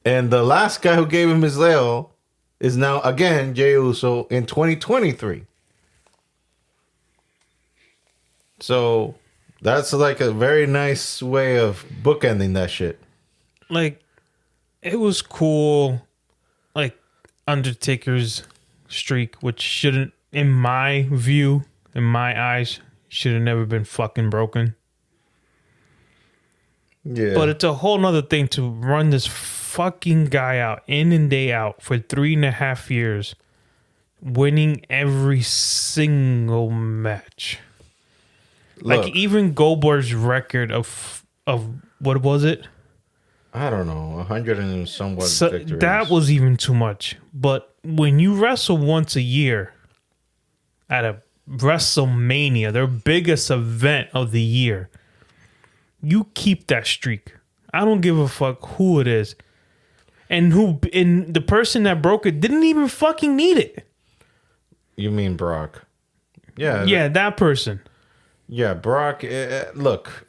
And the last guy who gave him his L is now again Jey Uso in 2023. So that's like a very nice way of bookending that shit. Like, it was cool. Like, Undertaker's streak, which shouldn't, in my view, in my eyes, should have never been fucking broken. Yeah. But it's a whole nother thing to run this fucking guy out in and day out for 3.5 years, winning every single match. Look, like, even Goldberg's record of what was it? I don't know, 100 and somewhat victories. That was even too much. But when you wrestle once a year at a WrestleMania, their biggest event of the year, you keep that streak. I don't give a fuck who it is. And the person that broke it didn't even fucking need it. You mean Brock? Yeah. Yeah, that person. Yeah, Brock. Look,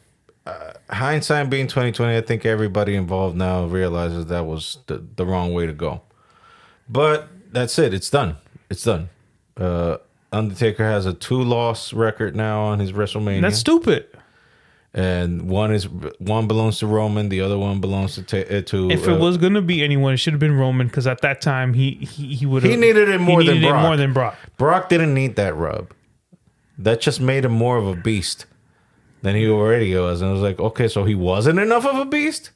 hindsight being 2020, I think everybody involved now realizes that was the wrong way to go. But that's it. It's done. It's done. Undertaker has a 2-loss record now on his WrestleMania. That's stupid. And one belongs to Roman, the other one belongs to If it was gonna be anyone, it should have been Roman, because at that time he would have. He needed it more than Brock. More than Brock. Brock didn't need that rub. That just made him more of a beast than he already was. And I was like, okay, so he wasn't enough of a beast?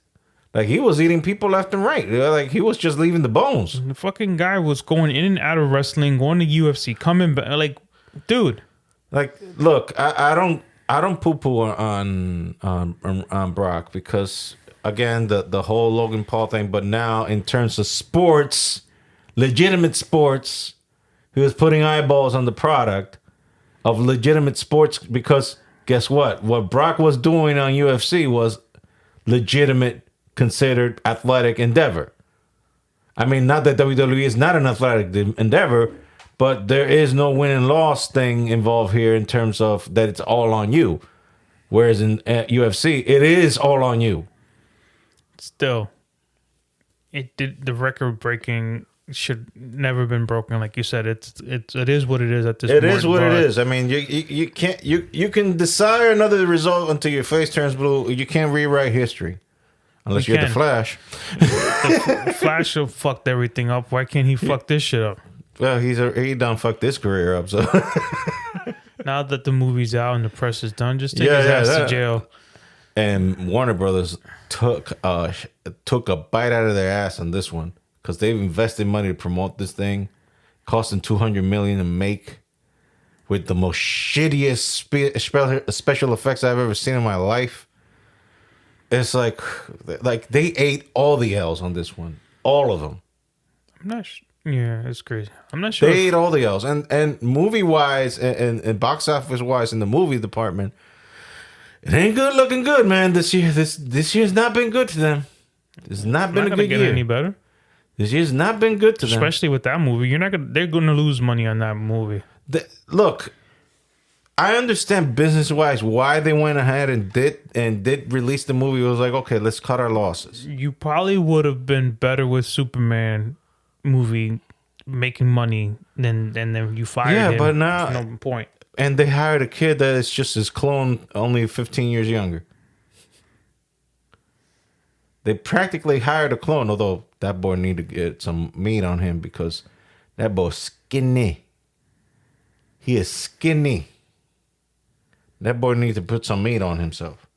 Like, he was eating people left and right. Like, he was just leaving the bones. The fucking guy was going in and out of wrestling, going to UFC, coming back. Like, dude. Like, look, I don't poo-poo on Brock because, again, the whole Logan Paul thing. But now, in terms of sports, legitimate sports, he was putting eyeballs on the product of legitimate sports, because guess what? What Brock was doing on UFC was legitimate, considered athletic endeavor. I mean, not that WWE is not an athletic endeavor, but there is no win and loss thing involved here in terms of that it's all on you. Whereas in UFC, it is all on you. Still, it did the record breaking should never been broken. Like you said, it is what it is at this point. It is what it is. I mean, you can't you can desire another result until your face turns blue. You can't rewrite history unless you're the Flash. The Flash have fucked everything up. Why can't he fuck this shit up? Well, he done fucked this career up. So now that the movie's out and the press is done, just take his ass to jail. And Warner Brothers took a bite out of their ass on this one because they've invested money to promote this thing, costing $200 million to make, with the most shittiest special effects I've ever seen in my life. It's like they ate all the L's on this one, all of them. I'm not. Yeah, it's crazy. I'm not sure. They ate all the L's, and movie wise and box office wise in the movie department. It ain't good looking good, man. This year's not been good to them. It's not been a good year. Any better? This year's not been good to them. Especially with that movie. They're gonna lose money on that movie. Look, I understand business wise why they went ahead and did release the movie. It was like, okay, let's cut our losses. You probably would have been better with Superman movie making money than you fired him. Yeah, but now no point. And they hired a kid that is just his clone, only 15 years younger. They practically hired a clone, although that boy need to get some meat on him because that boy's skinny. He is skinny. That boy needs to put some meat on himself.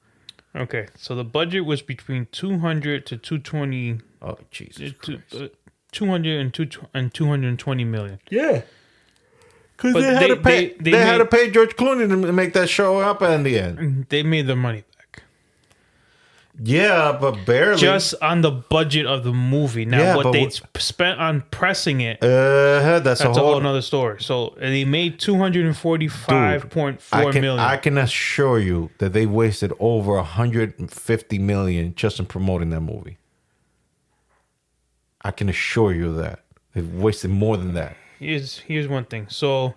Okay, so the budget was between 200 to 220. Oh, Jesus Christ. 200 and 220 million. Yeah. Because they had to pay George Clooney to make that show up in the end. They made their money back. Yeah, but barely. Just on the budget of the movie. Now, what they spent on pressing it, that's a whole another story. So they made $245.4 million. I can assure you that they wasted over $150 million just in promoting that movie. I can assure you of that. They've wasted more than that. Here's one thing. So,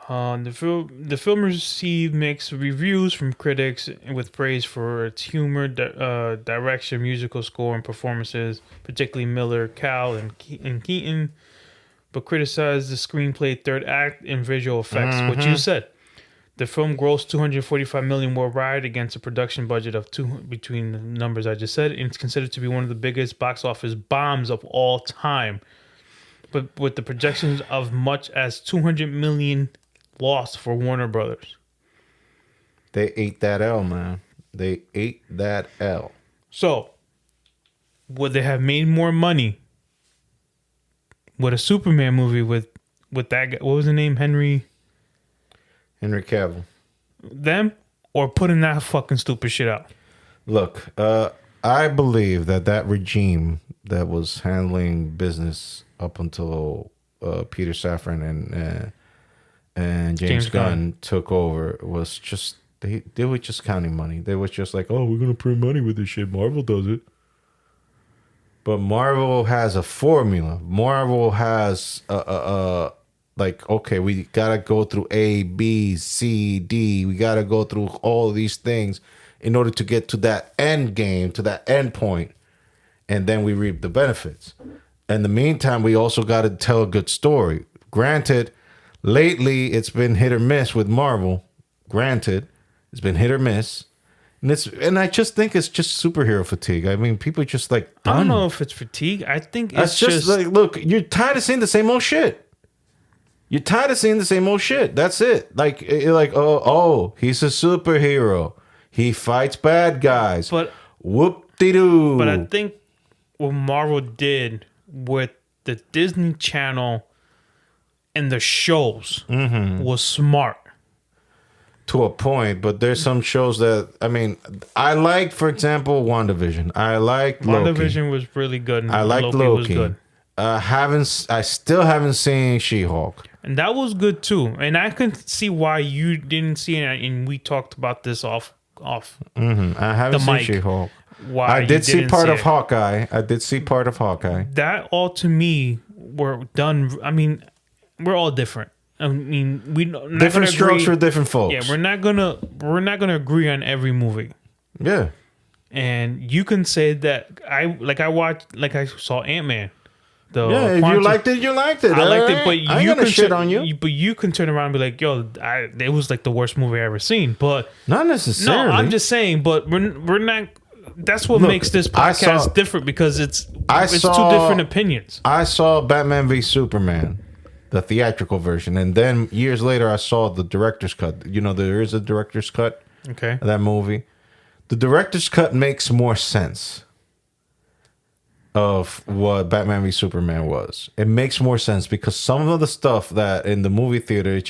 the film received mixed reviews from critics, with praise for its humor, direction, musical score, and performances, particularly Miller, Cal, and Keaton, but criticized the screenplay, third act, and visual effects. What you said. The film grossed $245 million worldwide against a production budget of between the numbers I just said, and it's considered to be one of the biggest box office bombs of all time. But with the projections of much as $200 million lost for Warner Brothers. They ate that L, man. They ate that L. So, would they have made more money with a Superman movie with that guy? What was the name? Henry Cavill. Them? Or putting that fucking stupid shit out? Look, I believe that regime that was handling business up until Peter Safran and James Gunn took over was just they were just counting money. They was just like, oh, we're gonna print money with this shit. Marvel does it, but Marvel has a formula. Marvel has like, okay, we gotta go through A, B, C, D. We gotta go through all these things in order to get to that end game, to that end point, and then we reap the benefits. In the meantime, we also got to tell a good story. Granted, lately it's been hit or miss with Marvel. Granted, it's been hit or miss. And I just think it's just superhero fatigue. I mean, people are just like, done. I don't know if it's fatigue. I think it's just like, look, you're tired of seeing the same old shit. You're tired of seeing the same old shit. That's it. Like, you're like, oh, he's a superhero. He fights bad guys. But whoop-de-doo. But I think what Marvel did with the Disney Channel and the shows was smart. To a point, but there's some shows that, I mean, I like, for example, WandaVision. I like Loki. WandaVision was really good. And I like Loki. Was good. I still haven't seen She-Hulk. And that was good too. And I can see why you didn't see it. And we talked about this off I haven't seen She-Hulk. why I you did see didn't part see of it. Hawkeye. I did see part of Hawkeye. That all to me were done. I mean, we're all different. I mean, we not Different gonna strokes agree- for different folks. Yeah, we're not gonna agree on every movie. Yeah. And you can say that I saw Ant-Man. Yeah, if you liked it, you liked it. I liked it, Alright? but I ain't you gonna can shit on you. But you can turn around and be like, "Yo, it was like the worst movie I ever seen." But Not necessarily. no, I'm just saying. But we're not. That's what Look, makes this I podcast saw- different because it's I two saw- different opinions. I saw Batman v Superman, the theatrical version, and then years later I saw the director's cut. You know, there is a director's cut Okay. of that movie. The director's cut makes more sense of what Batman v Superman was. It makes more sense because some of the stuff that in the movie theater, you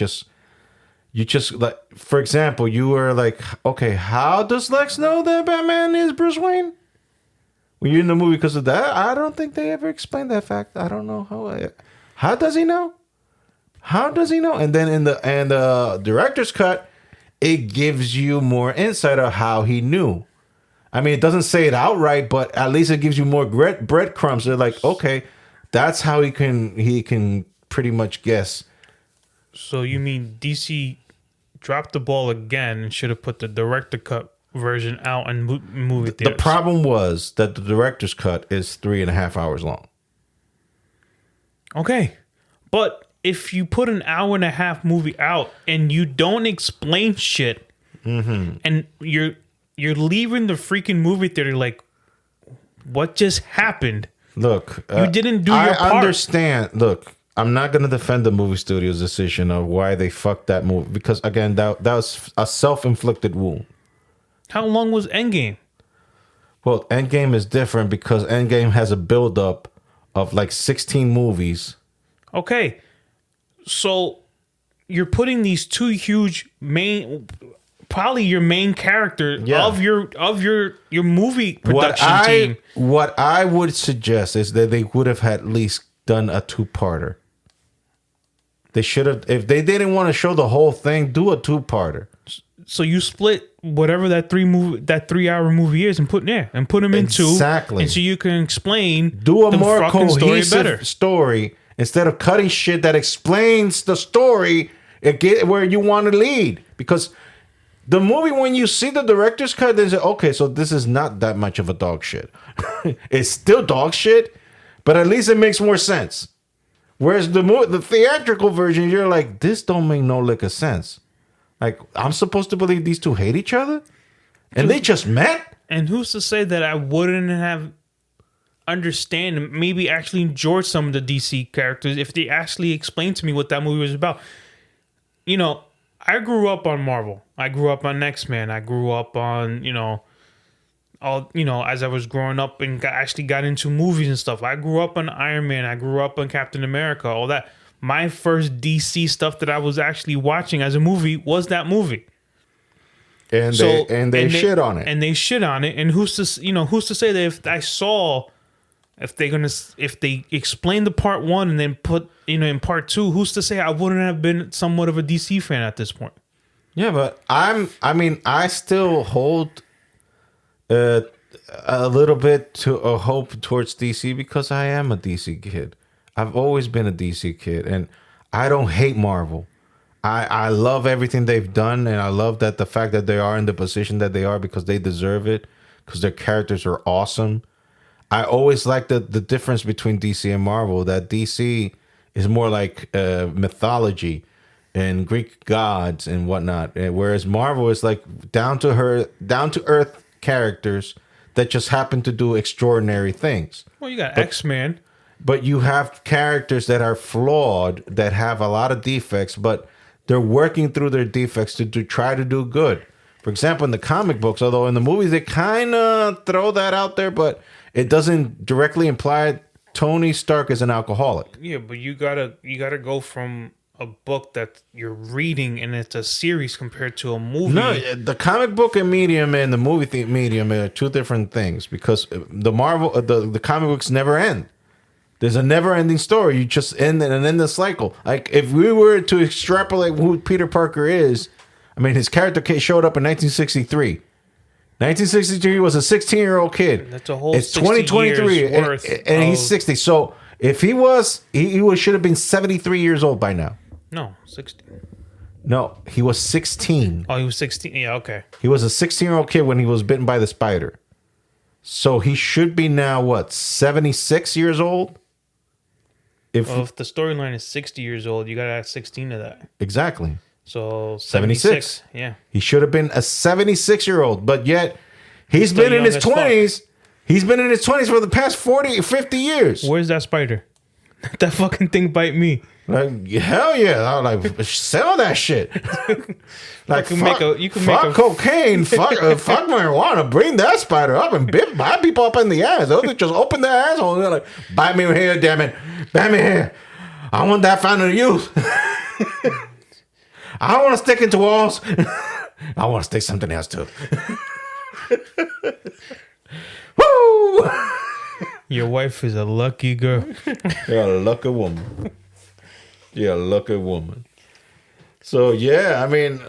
just like, for example, you were like, okay, how does Lex know that Batman is Bruce Wayne? When you're in the movie because of that, I don't think they ever explained that fact. I don't know how does he know? How does he know? And then in the director's cut, it gives you more insight of how he knew. I mean, it doesn't say it outright, but at least it gives you more breadcrumbs. They're like, okay, that's how he can pretty much guess. So you mean DC dropped the ball again and should have put the director cut version out in movie The theaters? problem was that the director's cut is 3.5 hours long. Okay, but if you put an hour and a half movie out and you don't explain shit, and you're leaving the freaking movie theater like, what just happened? Look, You didn't do your I part. understand. Look, I'm not going to defend the movie studio's decision of why they fucked that movie because again, that was a self-inflicted wound. How long was Endgame? Well, Endgame is different because Endgame has a build-up of like 16 movies. Okay, so you're putting these two huge probably your main character Yeah. of your movie production team. What I would suggest is that they would have at least done a two-parter. They should have, if they didn't want to show the whole thing, do a two-parter. So you split whatever that 3 hour movie is and put them in two. Exactly. And so you can explain Do a the more fucking cohesive story instead of cutting shit that explains the story where you want to lead. Because the movie, when you see the director's cut, they say, okay, so this is not that much of a dog shit. It's still dog shit, but at least it makes more sense. Whereas the theatrical version, you're like, this don't make no lick of sense. Like, I'm supposed to believe these two hate each other? And they just met? And who's to say that I wouldn't have understand and maybe actually enjoyed some of the DC characters if they actually explained to me what that movie was about? You know, I grew up on Marvel. I grew up on X-Men. I grew up on, as I was growing up and actually got into movies and stuff. I grew up on Iron Man. I grew up on Captain America, all that. My first DC stuff that I was actually watching as a movie was that movie. And they shit on it. And they shit on it. And who's to say that if they explain the part one and then put, in part two, who's to say I wouldn't have been somewhat of a DC fan at this point? Yeah, but I still hold a little bit to a hope towards DC because I am a DC kid. I've always been a DC kid, and I don't hate Marvel. I love everything they've done, and I love that the fact that they are in the position that they are because they deserve it, because their characters are awesome. I always like the difference between DC and Marvel, that DC is more like mythology and Greek gods and whatnot, whereas Marvel is like down to earth characters that just happen to do extraordinary things. Well, you got X-Men. But you have characters that are flawed, that have a lot of defects, but they're working through their defects to try to do good. For example, in the comic books, although in the movies they kind of throw that out there, but it doesn't directly imply Tony Stark is an alcoholic. Yeah, but you gotta go from a book that you're reading and it's a series compared to a movie. No, the comic book and medium and the movie medium are two different things because the comic books never end. There's a never-ending story. You just end the cycle. Like, if we were to extrapolate who Peter Parker is, I mean, his character showed up in 1963. 1963 was a 16-year-old kid. That's a whole It's 60 2023, years and, worth and he's of- 60. So if he should have been 73 years old by now. No, 60. No, he was 16. Oh, he was 16. Yeah, okay. He was a 16-year-old kid when he was bitten by the spider. So he should be now, what, 76 years old? Well, if the storyline is 60 years old, you got to add 16 to that. Exactly. So 76. 76. Yeah. He should have been a 76-year-old, but yet he's still been in young his as fuck. 20s. He's been in his 20s for the past 40, 50 years. Where's that spider? That fucking thing bite me. Like, hell yeah. I'm like, sell that shit. Like, can fuck, make a- you can fuck make a- cocaine, fuck marijuana. Bring that spider up and bite people up in the ass. Those just open their asshole and they're like, bite me here, damn it. Bite me here. I want that fountain of youth. I don't want to stick into walls. I want to stick something else too. Woo! Your wife is a lucky girl. You're a lucky woman. You're a lucky woman. So yeah, I mean,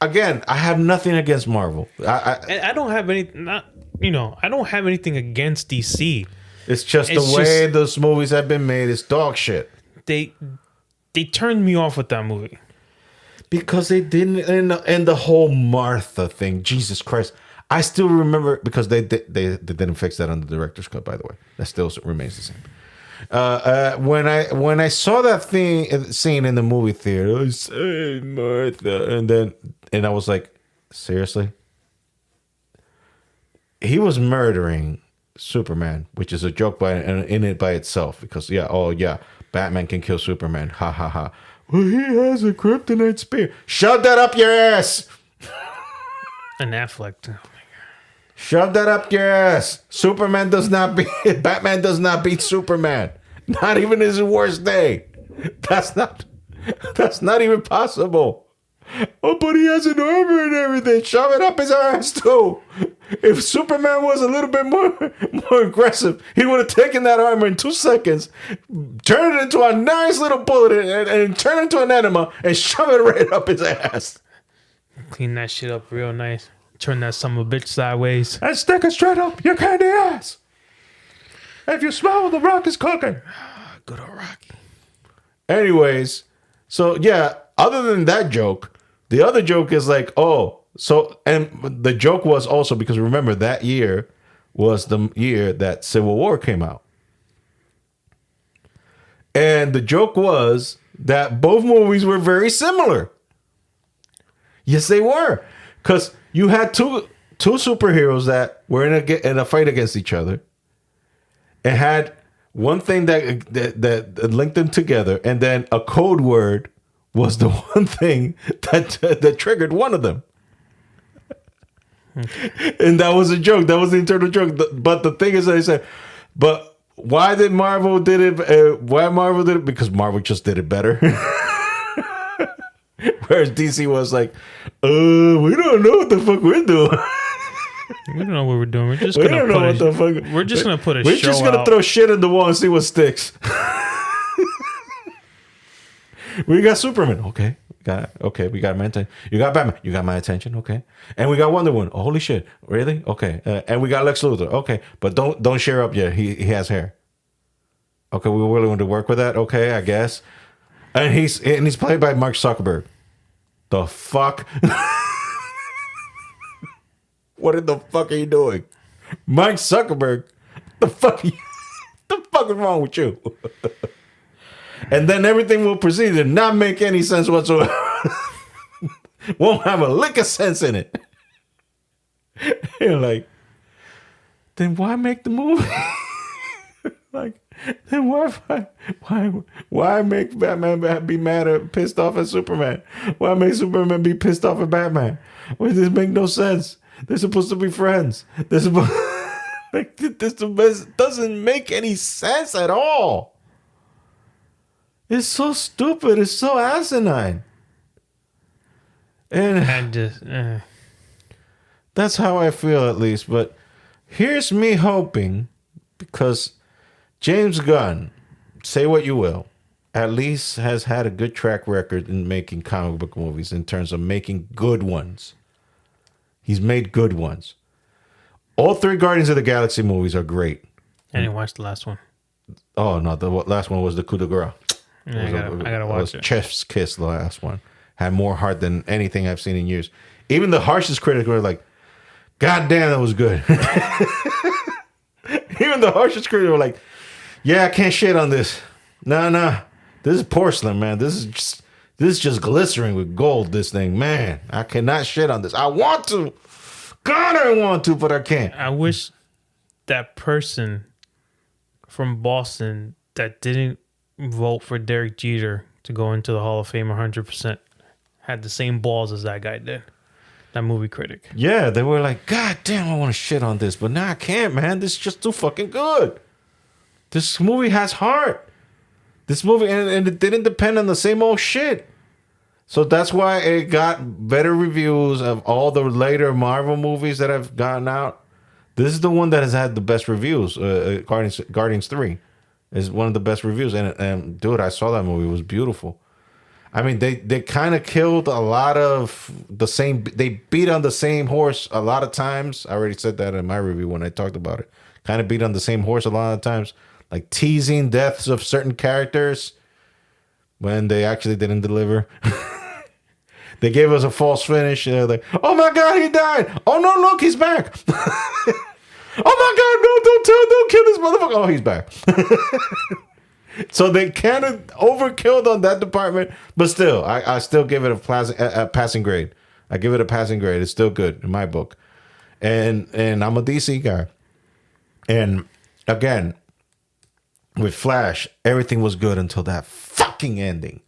again, I have nothing against Marvel. And I don't have any, I don't have anything against DC. It's just It's the way just- those movies have been made. It's dog shit. They turned me off with that movie. Because they didn't, and the whole Martha thing. Jesus Christ. I still remember, because they didn't fix that on the director's cut, by the way. That still remains the same. When I saw that scene in the movie theater, I said Martha, and I was like, seriously? He was murdering Superman, which is a joke in it by itself, because Batman can kill Superman. Ha ha ha. Well, he has a kryptonite spear. Shove that up your ass. And Affleck. Oh my God. Shove that up your ass. Batman does not beat Superman. Not even his worst day. That's not even possible. Oh, but he has an armor and everything. Shove it up his ass too. If Superman was a little bit more aggressive, he would have taken that armor in 2 seconds, turned it into a nice little bullet, and turned it into an enema and shove it right up his ass. Clean that shit up real nice. Turn that son of a bitch sideways. And stick it straight up your candy ass. If you smell the rock is cooking. Good old Rocky. Anyways, so yeah, other than that joke, the other joke is like, and the joke was also because remember that year was the year that Civil War came out. And the joke was that both movies were very similar. Yes, they were. Because you had two superheroes that were in a fight against each other. And had one thing that linked them together, and then a code word was the one thing that triggered one of them. And that was a joke. That was the internal joke. But the thing is that I said, but why Marvel did it? Because Marvel just did it better. Whereas DC was like, we don't know what the fuck we're doing. We don't know what we're doing. We're just We gonna don't know what the fuck. We're just gonna put a We're show just gonna out. throw shit in the wall and see what sticks. We got Superman. Okay. We got my attention. You got Batman. You got my attention. Okay. And we got Wonder Woman. Oh, holy shit. Really? Okay. And we got Lex Luthor. Okay. But don't share up yet. He has hair. Okay, we're willing to work with that. Okay, I guess. And he's played by Mark Zuckerberg. The fuck? What in the fuck are you doing? Mike Zuckerberg? The fuck is wrong with you? And then everything will proceed to not make any sense whatsoever. Won't have a lick of sense in it. You're like, then why make the movie? Like, then why make Batman be mad or pissed off at Superman? Why make Superman be pissed off at Batman? Well, this make no sense. They're supposed to be friends. This doesn't make any sense at all. It's so stupid. It's so asinine. And just that's how I feel, at least. But here's me hoping, because James Gunn, say what you will, at least has had a good track record in making comic book movies in terms of making good ones. He's made good ones. All 3 Guardians of the Galaxy movies are great. I didn't watch the last one. Oh no, the last one was the coup de grace. Yeah, I gotta watch it. Chef's kiss. The last one had more heart than anything I've seen in years. Even the harshest critics were like, "God damn, that was good." Even the harshest critics were like, "Yeah, I can't shit on this. No, this is porcelain, man. This is just glittering with gold. This thing, man. I cannot shit on this. I want to, God, I want to, but I can't." I wish that person from Boston that didn't vote for Derek Jeter to go into the Hall of Fame 100% had the same balls as that guy did. That movie critic. Yeah, they were like, "God damn, I want to shit on this, but now I can't, man. This is just too fucking good. This movie has heart. This movie, and it didn't depend on the same old shit. So that's why it got better reviews of all the later Marvel movies that have gotten out. This is the one that has had the best reviews. Guardians 3 is one of the best reviews. And dude, I saw that movie. It was beautiful. I mean, they kind of killed a lot of the same. They beat on the same horse a lot of times. I already said that in my review when I talked about it. Kind of beat on the same horse a lot of times. Like teasing deaths of certain characters when they actually didn't deliver. They gave us a false finish. Like, oh my God, he died. Oh no, look, he's back. Oh my God, no, don't kill this motherfucker. Oh, he's back. So they kind of overkilled on that department, but still, I still give it a passing grade. I give it a passing grade. It's still good in my book. And I'm a DC guy. And again, with Flash, everything was good until that fucking ending.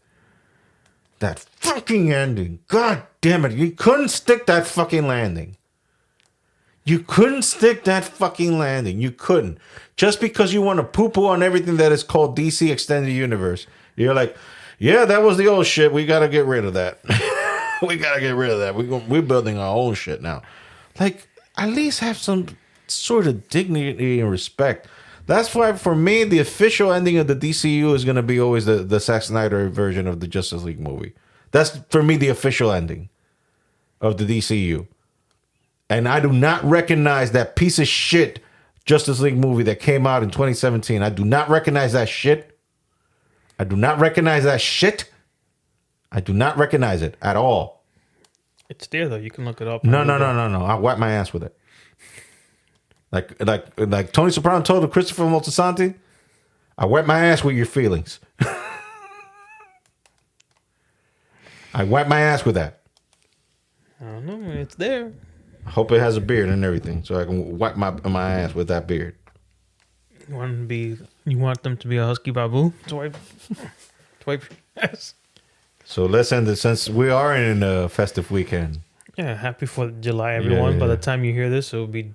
That fucking ending. God damn it. You couldn't stick that fucking landing. You couldn't stick that fucking landing. You couldn't. Just because you want to poo-poo on everything that is called DC Extended Universe. You're like, yeah, that was the old shit. We got to get rid of that. We got to get rid of that. We're building our own shit now. Like, at least have some sort of dignity and respect. That's why, for me, the official ending of the DCU is going to be always the Zack Snyder version of the Justice League movie. That's, for me, the official ending of the DCU. And I do not recognize that piece of shit Justice League movie that came out in 2017. I do not recognize that shit. I do not recognize that shit. I do not recognize it at all. It's there, though. You can look it up. No. I wipe my ass with it. Like Tony Soprano told Christopher Moltisanti, I wipe my ass with your feelings. I wipe my ass with that. I don't know. It's there. I hope it has a beard and everything, so I can wipe my ass with that beard. You want them to be a husky babu? To wipe your ass. So let's end it, since we are in a festive weekend. Yeah, happy 4th of July, everyone. Yeah. By the time you hear this, it will be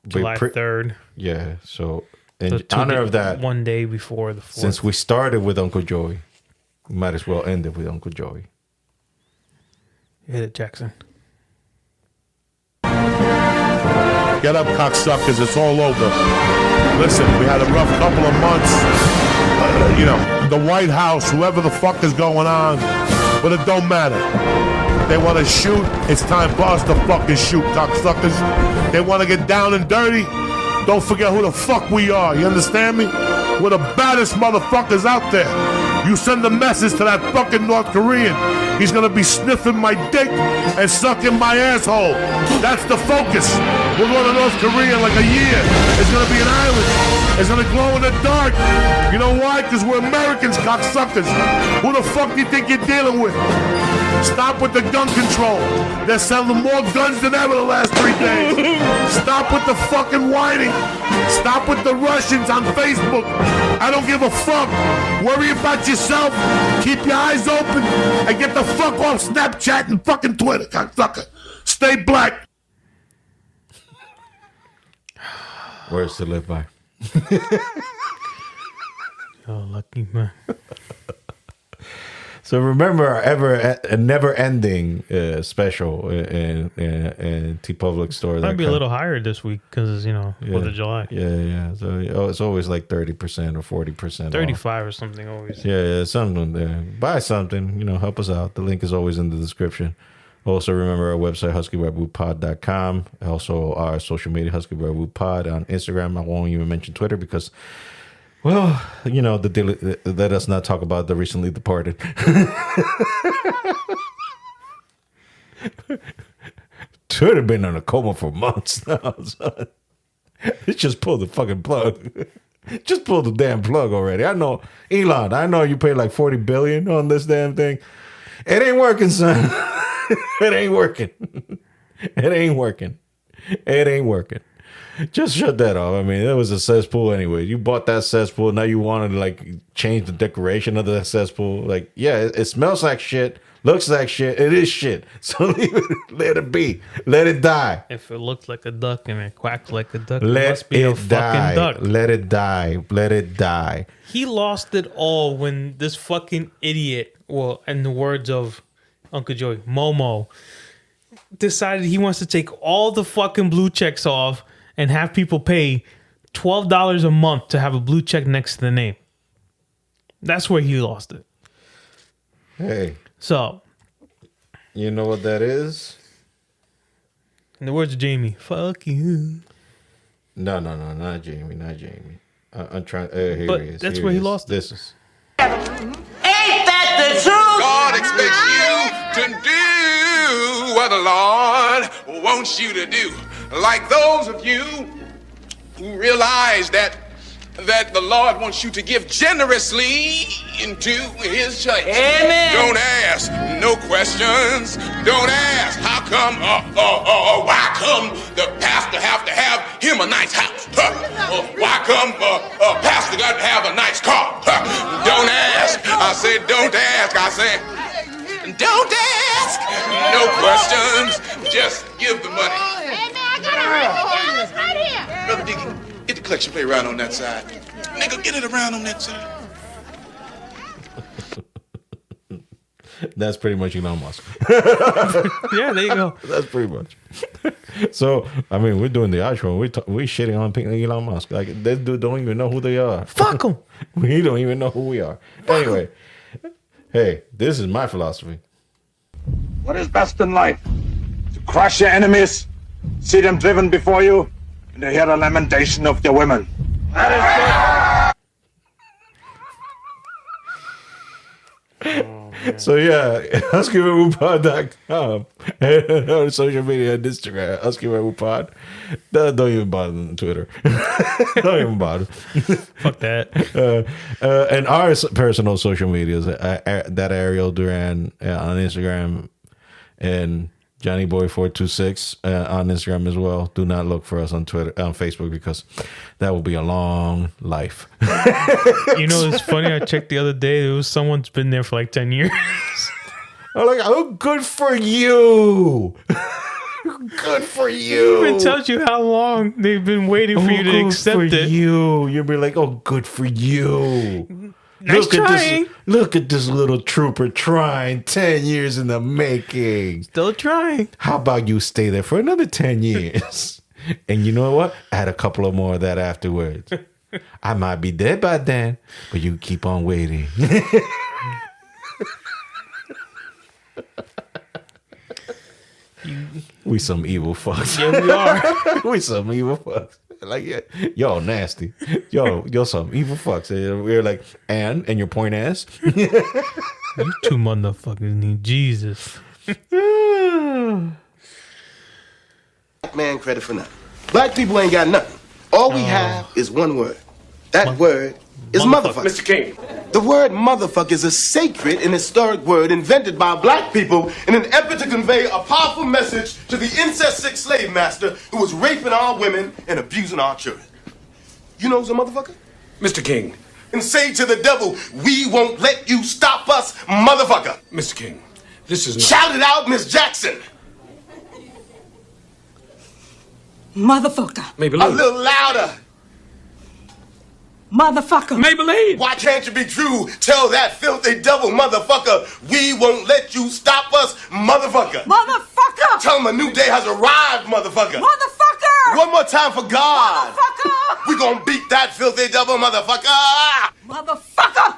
July 3rd. Yeah, so in honor of that, one day before the 4th. Since we started with Uncle Joey, we might as well end it with Uncle Joey. Hit it, Jackson. Get up, cocksuckers. It's all over. Listen, we had a rough couple of months. The White House, whoever the fuck is going on, but it don't matter. They want to shoot. It's time for us to fucking shoot, cocksuckers. They want to get down and dirty. Don't forget who the fuck we are. You understand me? We're the baddest motherfuckers out there. You send a message to that fucking North Korean. He's gonna be sniffing my dick and sucking my asshole. That's the focus. We're going to North Korea in like a year. It's gonna be an island. It's gonna glow in the dark. You know why? Because we're Americans, cocksuckers. Who the fuck do you think you're dealing with? Stop with the gun control. They're selling more guns than ever the last 3 days. Stop with the fucking whining. Stop with the Russians on Facebook. I don't give a fuck. Worry about yourself. Keep your eyes open and get the fuck off Snapchat and fucking Twitter, cocksucker. Stay black. Words to live by. Oh, lucky man. So remember a never-ending special in T-Public store. Might be a little higher this week because, 4th of July. Yeah. So it's always like 30% or 40%. 35 or something always. Yeah, something there. Buy something, help us out. The link is always in the description. Also, remember our website, HuskyRedWoodPod.com. Also, our social media, Husky Red Wood Pod on Instagram. I won't even mention Twitter because, well, you know, let us not talk about the recently departed. Twitter been on a coma for months now. So it's just pull the fucking plug. Just pull the damn plug already. I know, Elon, I know you paid like $40 billion on this damn thing. It ain't working, son. It ain't working. It ain't working. It ain't working. Just shut that off. I mean, it was a cesspool anyway. You bought that cesspool. Now you want to like change the decoration of the cesspool. Like, yeah, it smells like shit. Looks like shit. It is shit. So leave it, let it be. Let it die. If it looks like a duck and it quacks like a duck, Let it must be a it die. fucking duck. Let it die. Let it die. He lost it all when this fucking idiot, well, in the words of Uncle Joey, Momo, decided he wants to take all the fucking blue checks off and have people pay $12 a month to have a blue check next to the name. That's where he lost it. Hey. So, you know what that is? in the words of Jamie, fuck you. No, not Jamie. I'm trying. Here But he is. that's Here where he is. lost it. This is. Ain't that the truth? God expects you to do what the Lord wants you to do. Like those of you who realize that the Lord wants you to give generously into his church. Amen. Don't ask no questions. Don't ask how come, why come the pastor have to have him a nice house? Why come pastor got to have a nice car? Don't ask. I said don't ask. I said don't ask no questions. Just give the money. Hey, man, I got a right here. Brother Dickie, get the collection plate around on that side. Nigga, get it around on that side. That's pretty much Elon Musk. Yeah, there you go. That's pretty much. So, I mean, we're doing the outro. We shitting on Elon Musk. Like, this dude don't even know who they are. Fuck him. We don't even know who we are. Anyway, hey, this is my philosophy. What is best in life? To crush your enemies, see them driven before you, and to hear the lamentation of their women. So yeah, HuskyRedwoodPod.com and on social media on Instagram, HuskyRedwoodPod. Don't even bother on Twitter. Don't even bother. Fuck that. And our personal social medias, that Ariel Duran on Instagram and Johnny Boy 426 on Instagram as well. Do not look for us on Twitter, on Facebook, because that will be a long life. You know, it's funny. I checked the other day. There was someone's been there for like 10 years. I'm like, oh, good for you. Good for you. It even tells you how long they've been waiting for you to accept it. You'll be like, oh, good for you. Nice trying. Look at this little trooper trying. 10 years in the making. Still trying. How about you stay there for another 10 years? And you know what? Add a couple of more of that afterwards. I might be dead by then, but you keep on waiting. We some evil fucks. Yeah, we are. We some evil fucks. Like, yeah, y'all nasty. Y'all some evil fucks. And we're like, and your point is? You two motherfuckers need Jesus. Black man credit for nothing. Black people ain't got nothing. All we have is one word. That word is motherfucker. Mr. King. The word motherfucker is a sacred and historic word invented by black people in an effort to convey a powerful message to the incest-sick slave master who was raping our women and abusing our children. You know who's a motherfucker? Mr. King. And say to the devil, we won't let you stop us, motherfucker. Mr. King, this is not... Shout it out, Miss Jackson. Motherfucker. A little louder. Motherfucker. Maybelline. Why can't you be true? Tell that filthy devil, motherfucker, we won't let you stop us, motherfucker. Motherfucker. Tell him a new day has arrived, motherfucker. Motherfucker. One more time for God. Motherfucker. We gonna beat that filthy devil, motherfucker. Motherfucker.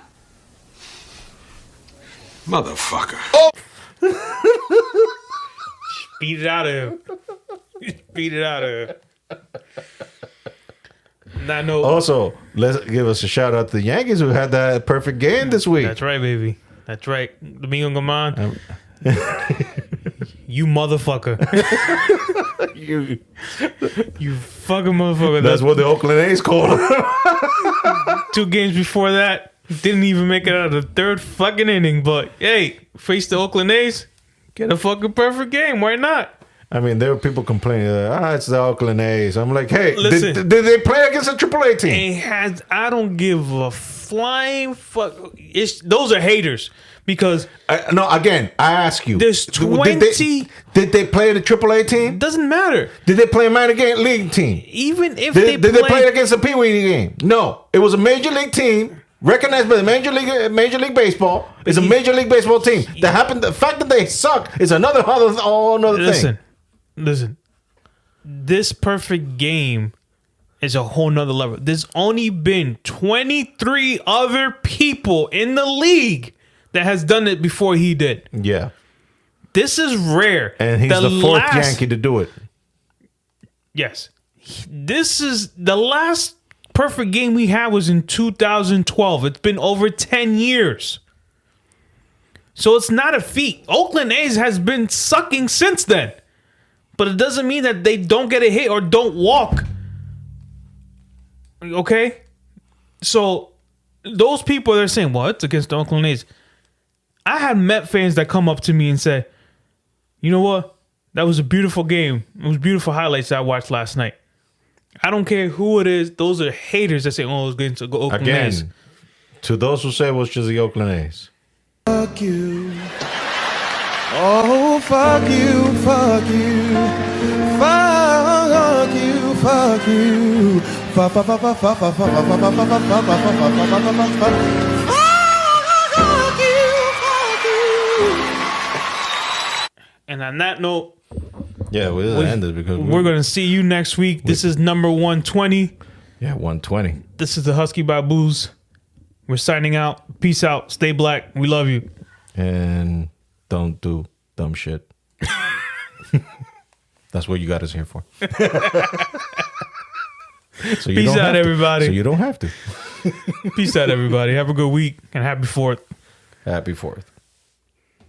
Motherfucker. Oh. Beat it out of him. Beat it out of him. Not no. Also, let's give us a shout out to the Yankees who had that perfect game this week. That's right, baby. That's right. Domingo Guzman. You motherfucker. You fucking motherfucker. That's what the Oakland A's called him. 2 games before that, didn't even make it out of the 3rd fucking inning. But hey, face the Oakland A's, get a fucking perfect game. Why not? I mean, there were people complaining, it's the Oakland A's. I'm like, hey, Listen, did they play against a AAA team? I don't give a flying fuck. Those are haters because no. Again, I ask you, there's 20. Did they play the AAA team? Doesn't matter. Did they play a minor league team? Even if did they play against a Pee Wee game? No, it was a major league team. Recognized by the Major League Baseball. It's a Major League Baseball team. That happened. The fact that they suck is another thing. Listen. This perfect game is a whole nother level. There's only been 23 other people in the league that has done it before he did. Yeah. This is rare. And he's the 4th Yankee to do it. Yes. This is the last perfect game we had was in 2012. It's been over 10 years. So it's not a feat. Oakland A's has been sucking since then. But it doesn't mean that they don't get a hit or don't walk. Okay? So those people that are saying, well, it's against the Oakland A's. I had Met fans that come up to me and say, you know what? That was a beautiful game. It was beautiful highlights that I watched last night. I don't care who it is. Those are haters that say, oh, it was going to go Oakland A's. Again, to those who say it was just the Oakland A's. Fuck you. Oh, fuck you, fuck you. Fuck you, fuck you. Fuck, fuck, fuck, fuck, fuck, fuck, fuck, fuck, fuck, fuck, fuck, fuck, fuck, fuck, fuck, fuck you, fuck you. And on that note, yeah, we'll end it because we're going to see you next week. This is number 120. Yeah, 120. This is the Husky Baboos. We're signing out. Peace out. Stay black. We love you. And don't do dumb shit. That's what you got us here for. So you Peace out, everybody. So you don't have to. Peace out, everybody. Have a good week and happy 4th. Happy 4th.